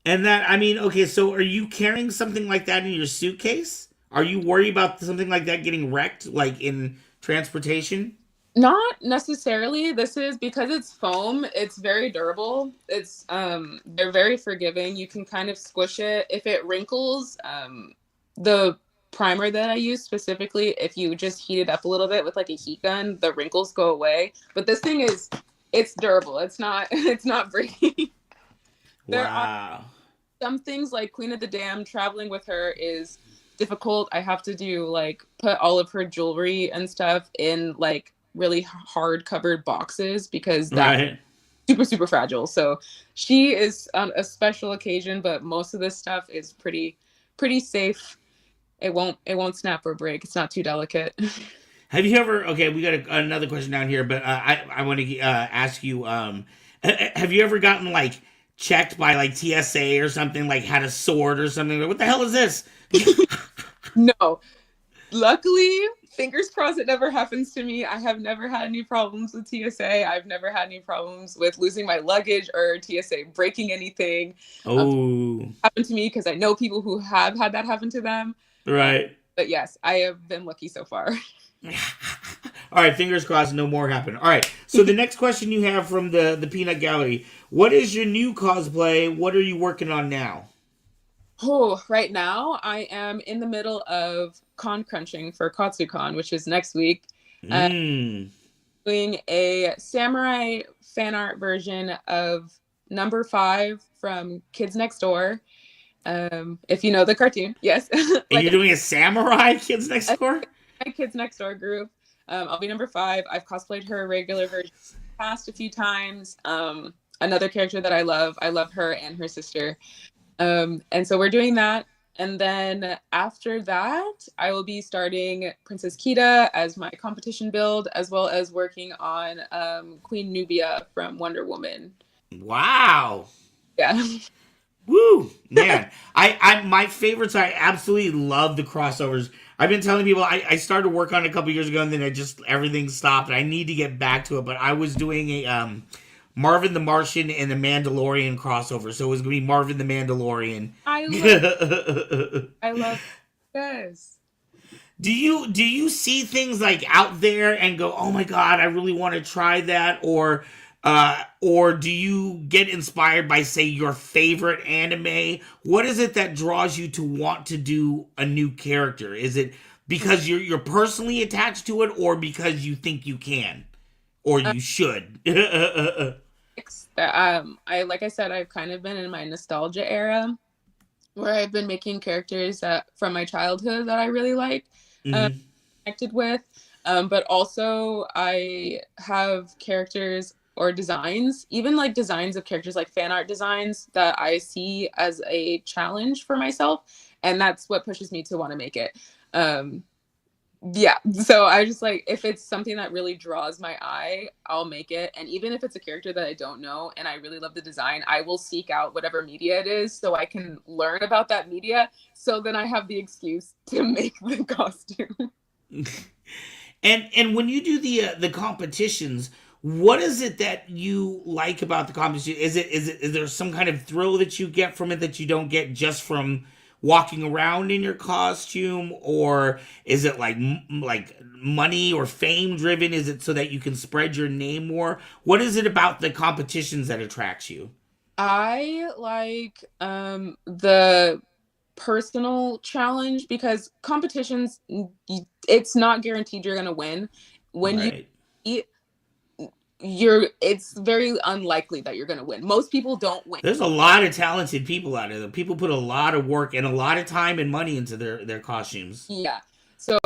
And that, I mean, okay, so are you carrying something like that in your suitcase? Are you worried about something like that getting wrecked, like in transportation? Not necessarily. This is because it's foam, it's very durable. It's they're very forgiving. You can kind of squish it. If it wrinkles, the primer that I use specifically, if you just heat it up a little bit with like a heat gun, the wrinkles go away. But this thing it's durable. It's not it's not breaking. There are Wow. some things like Queen of the Dam, traveling with her is difficult. I have to do like put all of her jewelry and stuff in like really hard covered boxes because that's Right. super fragile. So she is on a special occasion, but most of this stuff is pretty safe. It won't snap or break. It's not too delicate. Have you ever, okay, we got another question down here, but I want to ask you, have you ever gotten like checked by like TSA or something, like had a sword or something? Like, what the hell is this? No. Luckily, fingers crossed it never happens to me. I have never had any problems with TSA. I've never had any problems with losing my luggage or TSA breaking anything. Oh, Happened to me because I know people who have had that happen to them. right. But yes, I have been lucky so far. All right, fingers crossed, no more happen. All right, so the next question you have from the Peanut Gallery: what is your new cosplay? What are you working on now? Oh, right now I am in the middle of con crunching for KatsuCon, which is next week. Uh, Mm. Doing a samurai fan art version of number 5 from Kids Next Door. If you know the cartoon, yes. And Like you're doing a samurai Kids Next Door? my Kids Next Door group. I'll be number 5. I've cosplayed her regular version past a few times. Another character that I love her and her sister. And so we're doing that. And then after that, I will be starting Princess Kita as my competition build, as well as working on Queen Nubia from Wonder Woman. Wow. Yeah. Woo, man! I my favorites. I absolutely love the crossovers. I've been telling people I started work on it a couple years ago, and then everything stopped. I need to get back to it, but I was doing a Marvin the Martian and the Mandalorian crossover, so it was gonna be Marvin the Mandalorian. I love yes. Do you see things like out there and go, oh my god, I really want to try that, or do you get inspired by, say, your favorite anime? What is it that draws you to want to do a new character? Is it because you're personally attached to it, or because you think you can or Uh, you should? I like I said, I've kind of been in my nostalgia era where I've been making characters from my childhood that I really like, um, Hmm. connected with. But also, I have characters or designs, even like designs of characters, like fan art designs that I see as a challenge for myself. And that's what pushes me to want to make it. Um, yeah, so I just like, if it's something that really draws my eye, I'll make it. And even if it's a character that I don't know and I really love the design, I will seek out whatever media it is so I can learn about that media, so then I have the excuse to make the costume. And when you do the competitions, what is it that you like about the competition? Is there some kind of thrill that you get from it that you don't get just from walking around in your costume, or is it like money or fame driven? Is it so that you can spread your name more? What is it about the competitions that attracts you? I like the personal challenge because competitions, it's not guaranteed you're going to win. When you Right. eat, it's very unlikely that you're going to win. Most people don't win. There's a lot of talented people out there. People put a lot of work and a lot of time and money into their costumes. Yeah. So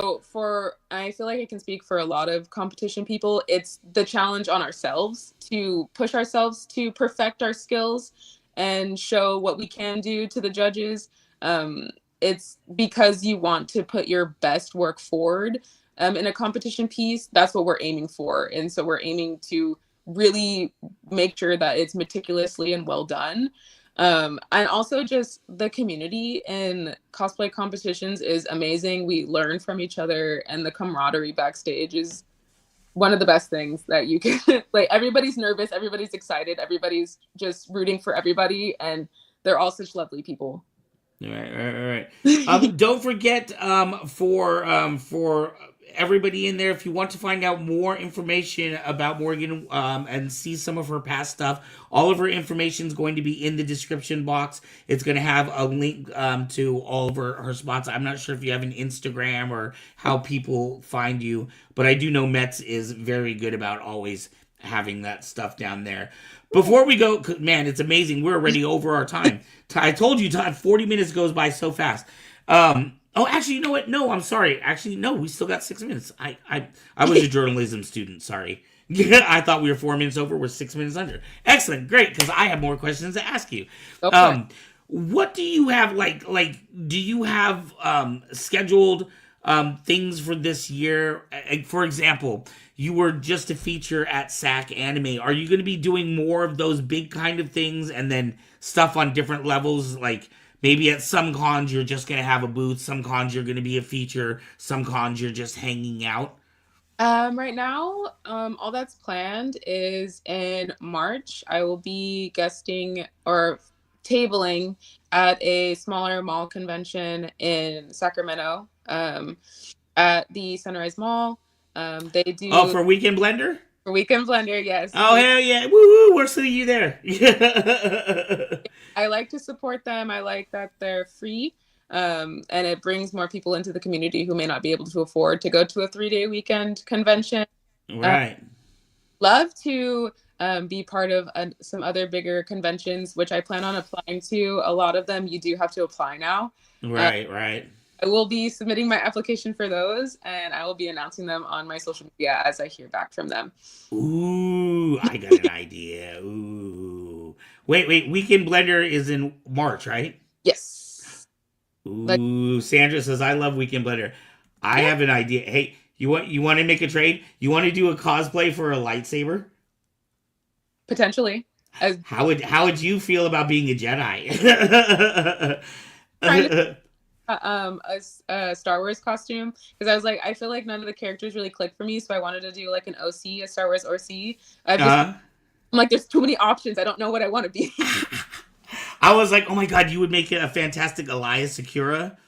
I feel like I can speak for a lot of competition people. It's the challenge on ourselves to push ourselves to perfect our skills and show what we can do to the judges. Um, it's because you want to put your best work forward in a competition piece. That's what we're aiming for. And so we're aiming to really make sure that it's meticulously and well done. And also just the community in cosplay competitions is amazing. We learn from each other, and the camaraderie backstage is one of the best things that you can like. Everybody's nervous, everybody's excited, everybody's just rooting for everybody, and they're all such lovely people. All right. Don't forget, for everybody in there, if you want to find out more information about Morgan, and see some of her past stuff, all of her information is going to be in the description box. It's going to have a link to all of her spots. I'm not sure if you have an Instagram or how people find you, but I do know Metz is very good about always having that stuff down there. Before we go, man, it's amazing. We're already over our time. I told you, time 40 minutes goes by so fast. Oh, actually, you know what? No, I'm sorry. Actually, no, we still got 6 minutes. I was a journalism student. Sorry. I thought we were 4 minutes over. We're 6 minutes under. Excellent, great, because I have more questions to ask you. Okay. What do you have do you have scheduled things for this year? For example, you were just a feature at SAC Anime. Are you going to be doing more of those big kind of things, and then stuff on different levels? Like maybe at some cons you're just going to have a booth, some cons you're going to be a feature, some cons you're just hanging out. Right now, all that's planned is in March. I will be guesting or tabling at a smaller mall convention in Sacramento, at the Sunrise Mall. They Oh, do for Weekend Blender? for Weekend Blender, yes. Oh, hell yeah. Woo woo. We're seeing you there. I like to support them. I like that they're free. And it brings more people into the community who may not be able to afford to go to a 3-day weekend convention. Right. Love to be part of some other bigger conventions, which I plan on applying to. A lot of them you do have to apply now. Right. I will be submitting my application for those, and I will be announcing them on my social media as I hear back from them. Ooh, I got an idea. Ooh. Wait. Weekend Blender is in March, right? Yes. Like, Ooh, Sandra says I love Weekend Blender. I yeah, have an idea. Hey, you want to make a trade? You want to do a cosplay for a lightsaber? potentially. As How would you feel about being a Jedi? trying to a Star Wars costume, because I was like, I feel like none of the characters really click for me, so I wanted to do like an OC, a Star Wars OC. uh, I'm like, there's too many options. I don't know what I want to be. I was like, oh my god, you would make a fantastic Elias Sakura.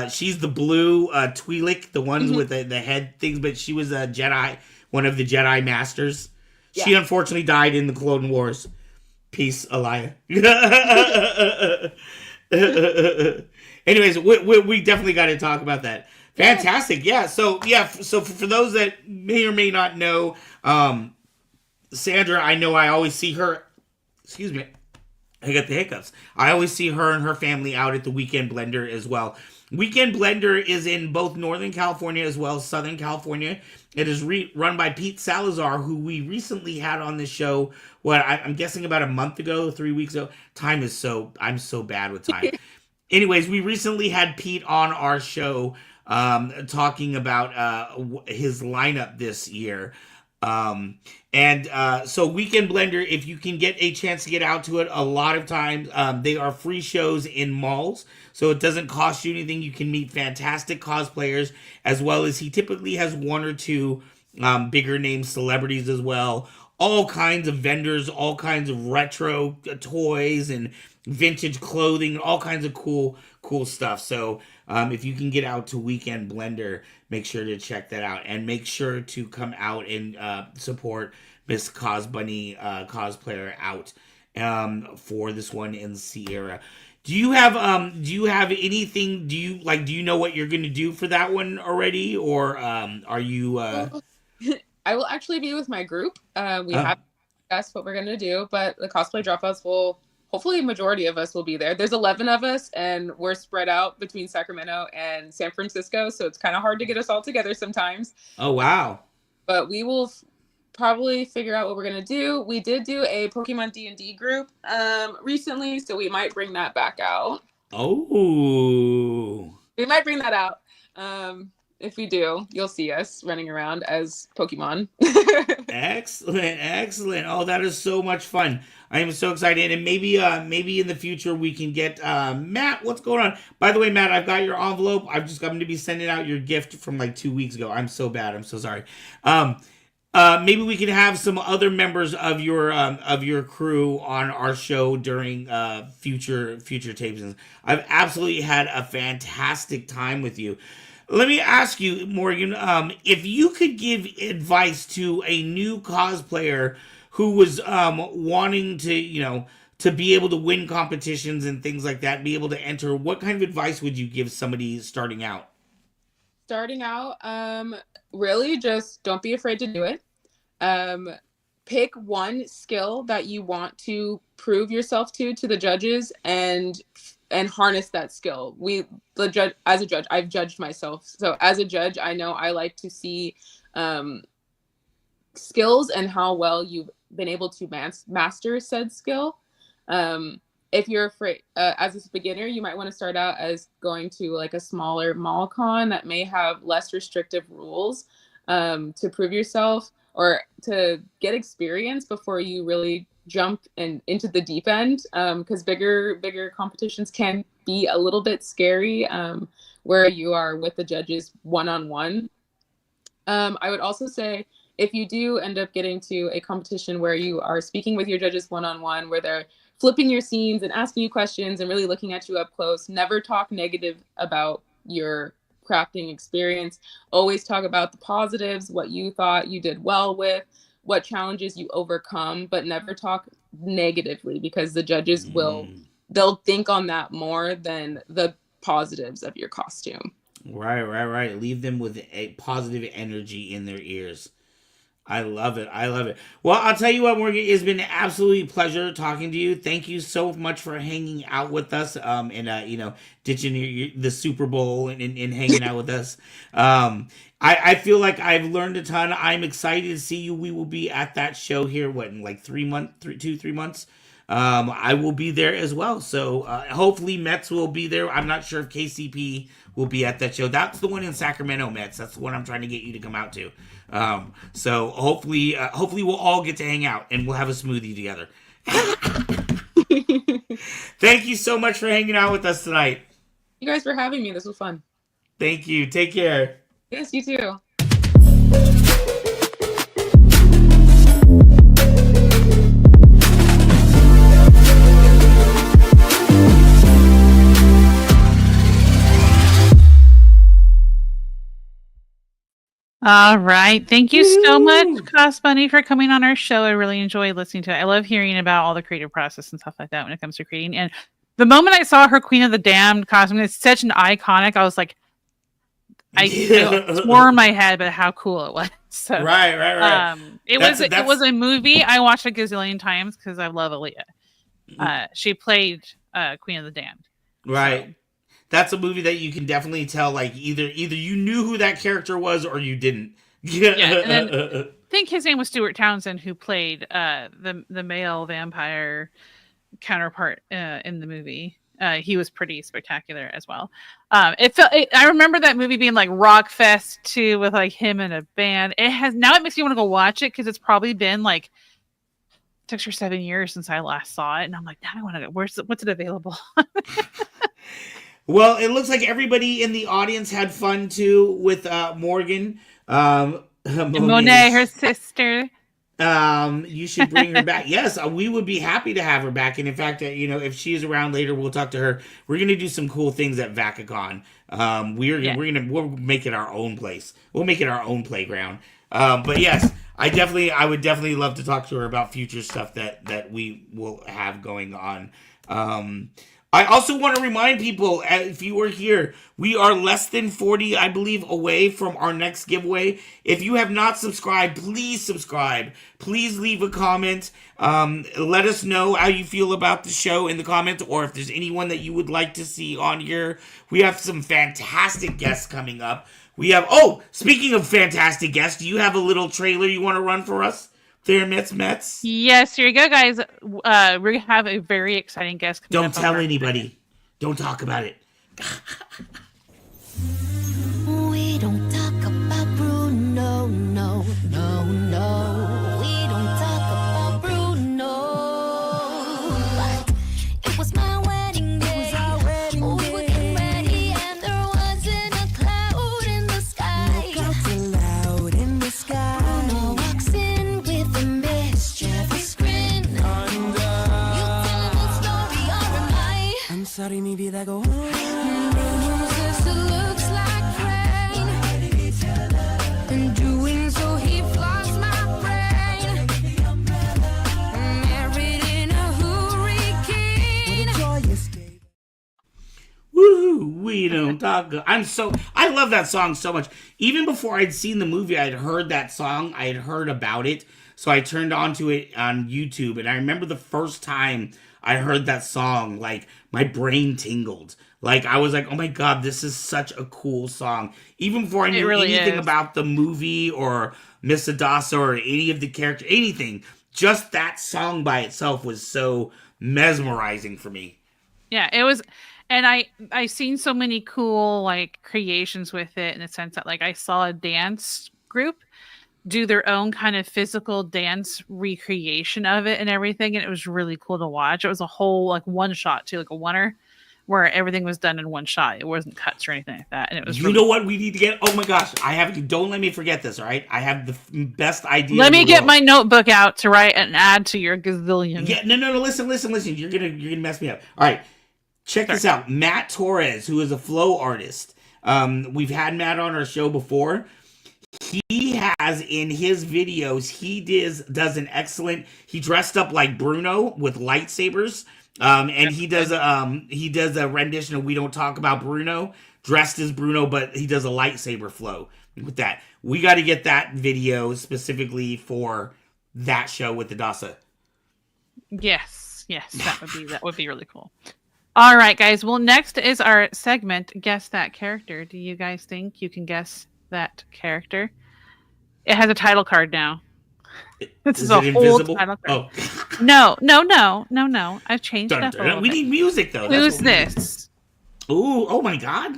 She's the blue Twi'lek, the ones with the head things, but she was a Jedi, one of the Jedi Masters. Yeah. She unfortunately died in the Clone Wars. Peace, Elia. Anyways, we definitely got to talk about that. Fantastic, yeah. So for those that may or may not know, Sandra, I know I always see her. Excuse me, I got the hiccups. I always see her and her family out at the Weekend Blender as well. Weekend Blender is in both Northern California as well as Southern California. It is run by Pete Salazar, who we recently had on the show. I'm guessing about a month ago, 3 weeks ago. I'm so bad with time. Anyways, we recently had Pete on our show talking about his lineup this year. So Weekend Blender, if you can get a chance to get out to it, a lot of times they are free shows in malls, so it doesn't cost you anything. You can meet fantastic cosplayers, as well as he typically has one or two bigger name celebrities as well. All kinds of vendors, all kinds of retro toys and vintage clothing, all kinds of cool stuff. So if you can get out to Weekend Blender, make sure to check that out, and make sure to come out and support Miss CosBunny cosplayer out for this one in Sierra. Do you have anything? Do you know what you're gonna do for that one already, or are you? I will actually be with my group. We have discussed what we're gonna do, but the cosplay dropouts will. Hopefully, a majority of us will be there. There's 11 of us, and we're spread out between Sacramento and San Francisco, so it's kind of hard to get us all together sometimes. Oh, wow. But we will probably figure out what we're going to do. We did do a Pokemon D&D group recently, so we might bring that back out. Oh. We might bring that out. If we do, you'll see us running around as Pokemon. Excellent. Oh, that is so much fun. I am so excited. And maybe in the future we can get Matt, what's going on? By the way, Matt, I've got your envelope. I'm going to be sending out your gift from like 2 weeks ago. I'm so bad. I'm so sorry. Maybe we can have some other members of your crew on our show during future tapings. I've absolutely had a fantastic time with you. Let me ask you, Morgan, if you could give advice to a new cosplayer who was wanting to be able to win competitions and things like that, be able to enter, what kind of advice would you give somebody starting out? Starting out, really just don't be afraid to do it. Pick one skill that you want to prove yourself to the judges and harness that skill. As a judge, I've judged myself. So as a judge, I know I like to see skills and how well you've been able to master said skill. If you're afraid, as a beginner, you might want to start out as going to like a smaller mall con that may have less restrictive rules to prove yourself or to get experience before you really jump into the deep end, because bigger competitions can be a little bit scary, where you are with the judges one-on-one. I would also say if you do end up getting to a competition where you are speaking with your judges one-on-one, where they're flipping your scenes and asking you questions and really looking at you up close, never talk negative about your crafting experience. Always talk about the positives, what you thought you did well with, what challenges you overcome, but never talk negatively, because the judges they'll think on that more than the positives of your costume. Right. Leave them with a positive energy in their ears. I love it. Well, I'll tell you what, Morgan, it's been an absolute pleasure talking to you. Thank you so much for hanging out with us, and ditching the Super Bowl and hanging out with us. I feel like I've learned a ton. I'm excited to see you. We will be at that show here, in like 3 months? I will be there as well. So hopefully Mets will be there. I'm not sure if KCP will be at that show. That's the one in Sacramento, Mets. That's the one I'm trying to get you to come out to. So hopefully we'll all get to hang out and we'll have a smoothie together. Thank you so much for hanging out with us tonight. You guys for having me. This was fun. Thank you. Take care. Yes, you too. All right. Thank you so much, Woo! CosBunny, for coming on our show. I really enjoy listening to it. I love hearing about all the creative process and stuff like that when it comes to creating. And the moment I saw her Queen of the Damned costume, it's such an iconic. I was like, I swore in my head about how cool it was. So, Right. it was a movie I watched a gazillion times because I love Aaliyah. She played Queen of the Damned. Right. So. That's a movie that you can definitely tell. Like either you knew who that character was or you didn't. Yeah, and then I think his name was Stuart Townsend, who played the male vampire counterpart in the movie. He was pretty spectacular as well. I remember that movie being like rock fest too, with like him and a band. It makes me want to go watch it because it's probably been like 6 or 7 years since I last saw it, and I'm like, now I want to go. What's it available? Well, it looks like everybody in the audience had fun too with Morgan. Monet, her sister. You should bring her back. Yes, we would be happy to have her back. And in fact, if she's around later, we'll talk to her. We're gonna do some cool things at VacaCon. We'll make it our own place. We'll make it our own playground. But yes, I would definitely love to talk to her about future stuff that we will have going on. I also want to remind people, if you were here, we are less than 40, I believe, away from our next giveaway. If you have not subscribed, please subscribe. Please leave a comment. Let us know how you feel about the show in the comments, or if there's anyone that you would like to see on here. We have some fantastic guests coming up. Speaking of fantastic guests, do you have a little trailer you want to run for us? There, Mets. Yes, here you go, guys. We have a very exciting guest coming Don't tell anybody. Don't talk about it. We don't talk about Bruno, no. We don't talk about Bruno. But it was my wedding day. We were getting ready and there wasn't a cloud in the sky. Bruno walks in with a mischievous grin. You telling the story or am I? I'm sorry, maybe that go on. Bruno says it looks like rain. And doing so he floods my brain. Married in a hurricane. Woohoo! We don't talk. I love that song so much. Even before I'd seen the movie, I'd heard that song. I had heard about it. So I turned onto it on YouTube. And I remember the first time I heard that song, like, my brain tingled. Like, I was like, oh my God, this is such a cool song. Even before I knew anything about the movie or Miss Adasa or any of the characters, anything, just that song by itself was so mesmerizing for me. Yeah, it was. And I seen so many cool like creations with it in the sense that like I saw a dance group do their own kind of physical dance recreation of it and everything, and it was really cool to watch. It was a whole like one shot too, like a oneer, where everything was done in one shot. It wasn't cuts or anything like that, and it was. You know what we need to get? Oh my gosh, don't let me forget this. All right, I have the best idea. Let me get my notebook out to write and add to your gazillion. Yeah, no. Listen. You're gonna mess me up. All right. Check this out. Matt Torres, who is a flow artist. We've had Matt on our show before. He has in his videos, he does an excellent. He dressed up like Bruno with lightsabers, and he does a rendition of "We Don't Talk About Bruno," dressed as Bruno, but he does a lightsaber flow with that. We got to get that video specifically for that show with the Dasa. Yes, that would be really cool. All right, guys. Well, next is our segment, Guess That Character. Do you guys think you can guess that character? It has a title card now. This is a whole invisible? Title card. Oh. No. I've changed it up. We need music, though. Who's this? Ooh, oh my God.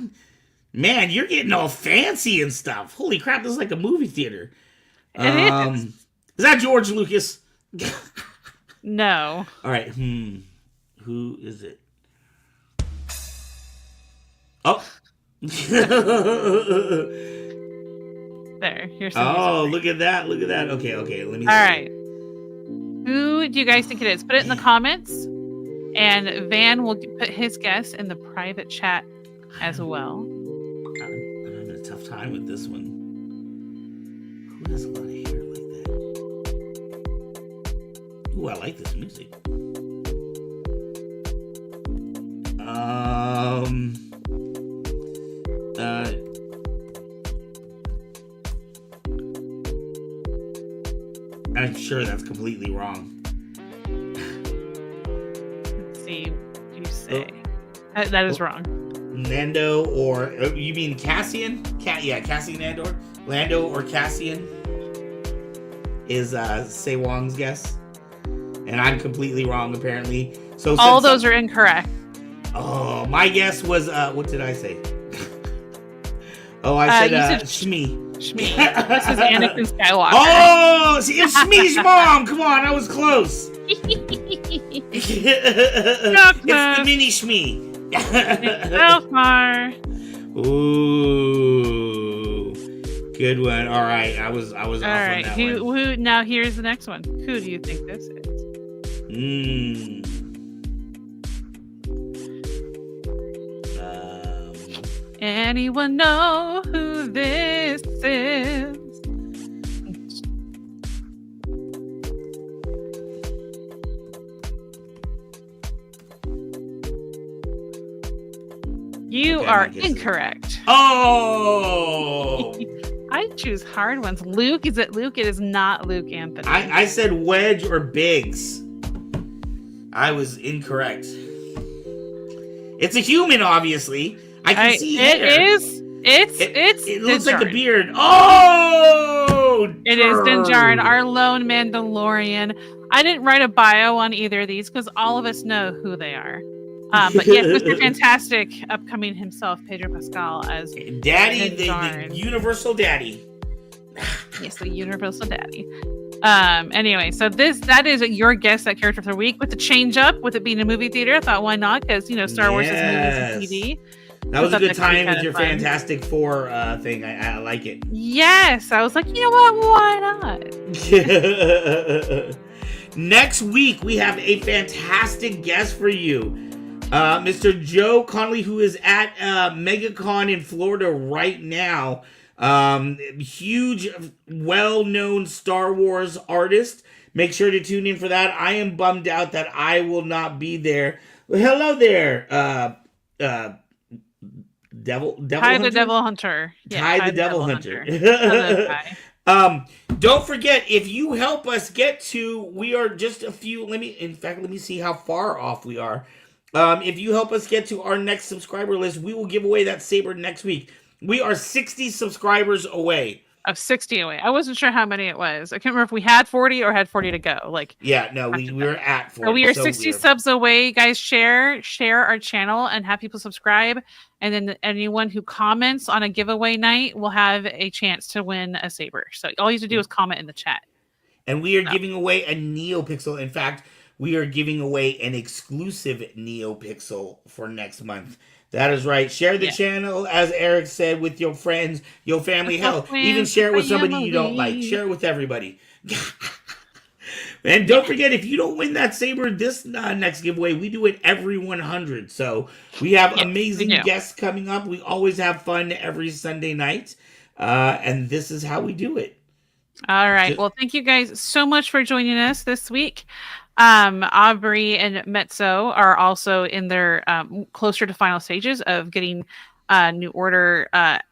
Man, you're getting all fancy and stuff. Holy crap, this is like a movie theater. It is. Is that George Lucas? No. All right. Who is it? Oh. There. Here's some music. Look at that. Okay. Let me see. All right. Who do you guys think it is? Put it in the comments. And Van will put his guess in the private chat as well. I'm having a tough time with this one. Who has a lot of hair like that? Ooh, I like this music. I'm sure that's completely wrong. Let's see. You say that is wrong. Lando or you mean Cassian? Cassian Andor. Lando or Cassian is Say Wong's guess, and I'm completely wrong apparently. So all those are incorrect. Oh, my guess was what did I say? I said Shmi. Shmi. This is Anakin Skywalker. Oh, see, it's Shmi's mom. Come on, I was close. It's the mini Shmi. Ooh, good one. All right, I was off on that one. Who? Now here's the next one. Who do you think this is? Anyone know who this is? You are incorrect. Oh! I choose hard ones. Luke, is it Luke? It is not Luke Anthony. I said Wedge or Biggs. I was incorrect. It's a human, obviously. I can see it hair. It looks like a beard. Oh! It is Din Djarin, our lone Mandalorian. I didn't write a bio on either of these because all of us know who they are. But yes, Mr. Fantastic, upcoming himself, Pedro Pascal as Daddy, the Universal Daddy. Yes, the Universal Daddy. Anyway, so that is your guess at character for the week with the change up with it being a movie theater. I thought why not? Because Star Wars is movies and TV. That was a good time with your Fantastic Four thing. I like it. Yes, I was like, you know what? Why not? Next week we have a fantastic guest for you. Mr. Joe Connolly, who is at MegaCon in Florida right now. Huge, well-known Star Wars artist. Make sure to tune in for that. I am bummed out that I will not be there. Well, hello there, Devil Ty the Devil Hunter. Yeah, Ty the Devil Hunter. Don't forget, if you help us get to, we are just a few, let me see how far off we are. If you help us get to our next subscriber list, we will give away that saber next week. We are 60 subscribers away. Of 60 away. I wasn't sure how many it was. I can't remember if we had 40 or had 40 to go. We were at 40. So we are 60 subs away. Guys, share our channel and have people subscribe. And then anyone who comments on a giveaway night will have a chance to win a saber. So all you have to do is comment in the chat. And we are giving away a NeoPixel. In fact, we are giving away an exclusive NeoPixel for next month. That is right. Share the channel, as Eric said, with your friends, your family. Hell, even share it with somebody you don't like. Share it with everybody. And don't forget, if you don't win that saber this next giveaway, we do it every 100. So we have amazing guests coming up. We always have fun every Sunday night. And this is how we do it. All right. Well, thank you guys so much for joining us this week. Aubrey and Mezzo are also in their closer to final stages of getting New Order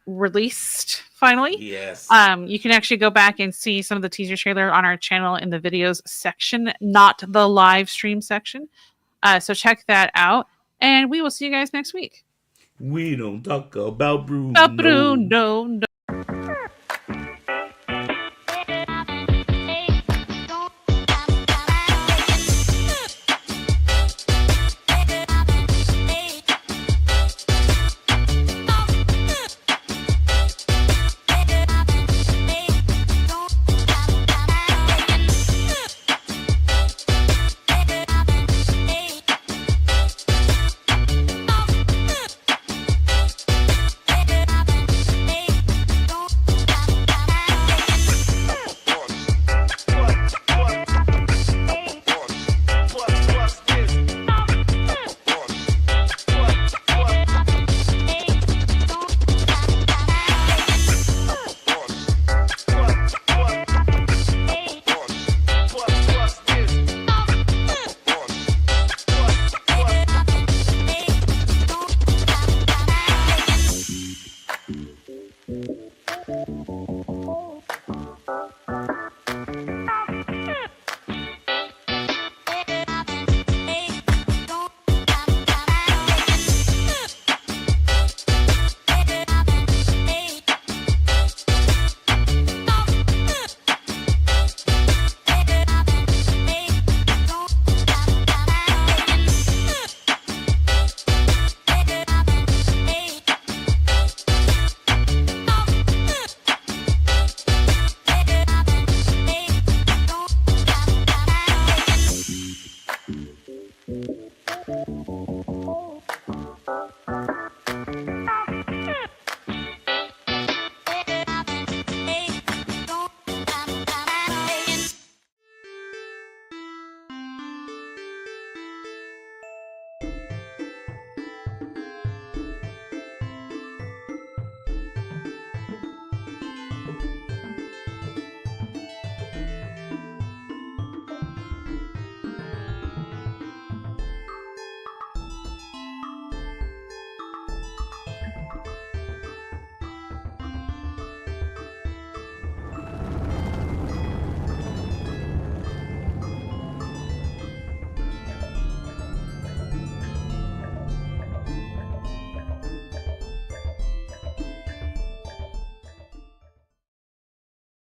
released finally. Yes. You can actually go back and see some of the teaser trailer on our channel in the videos section, not the live stream section. So check that out, and we will see you guys next week. We don't talk about Bruno. Bruno.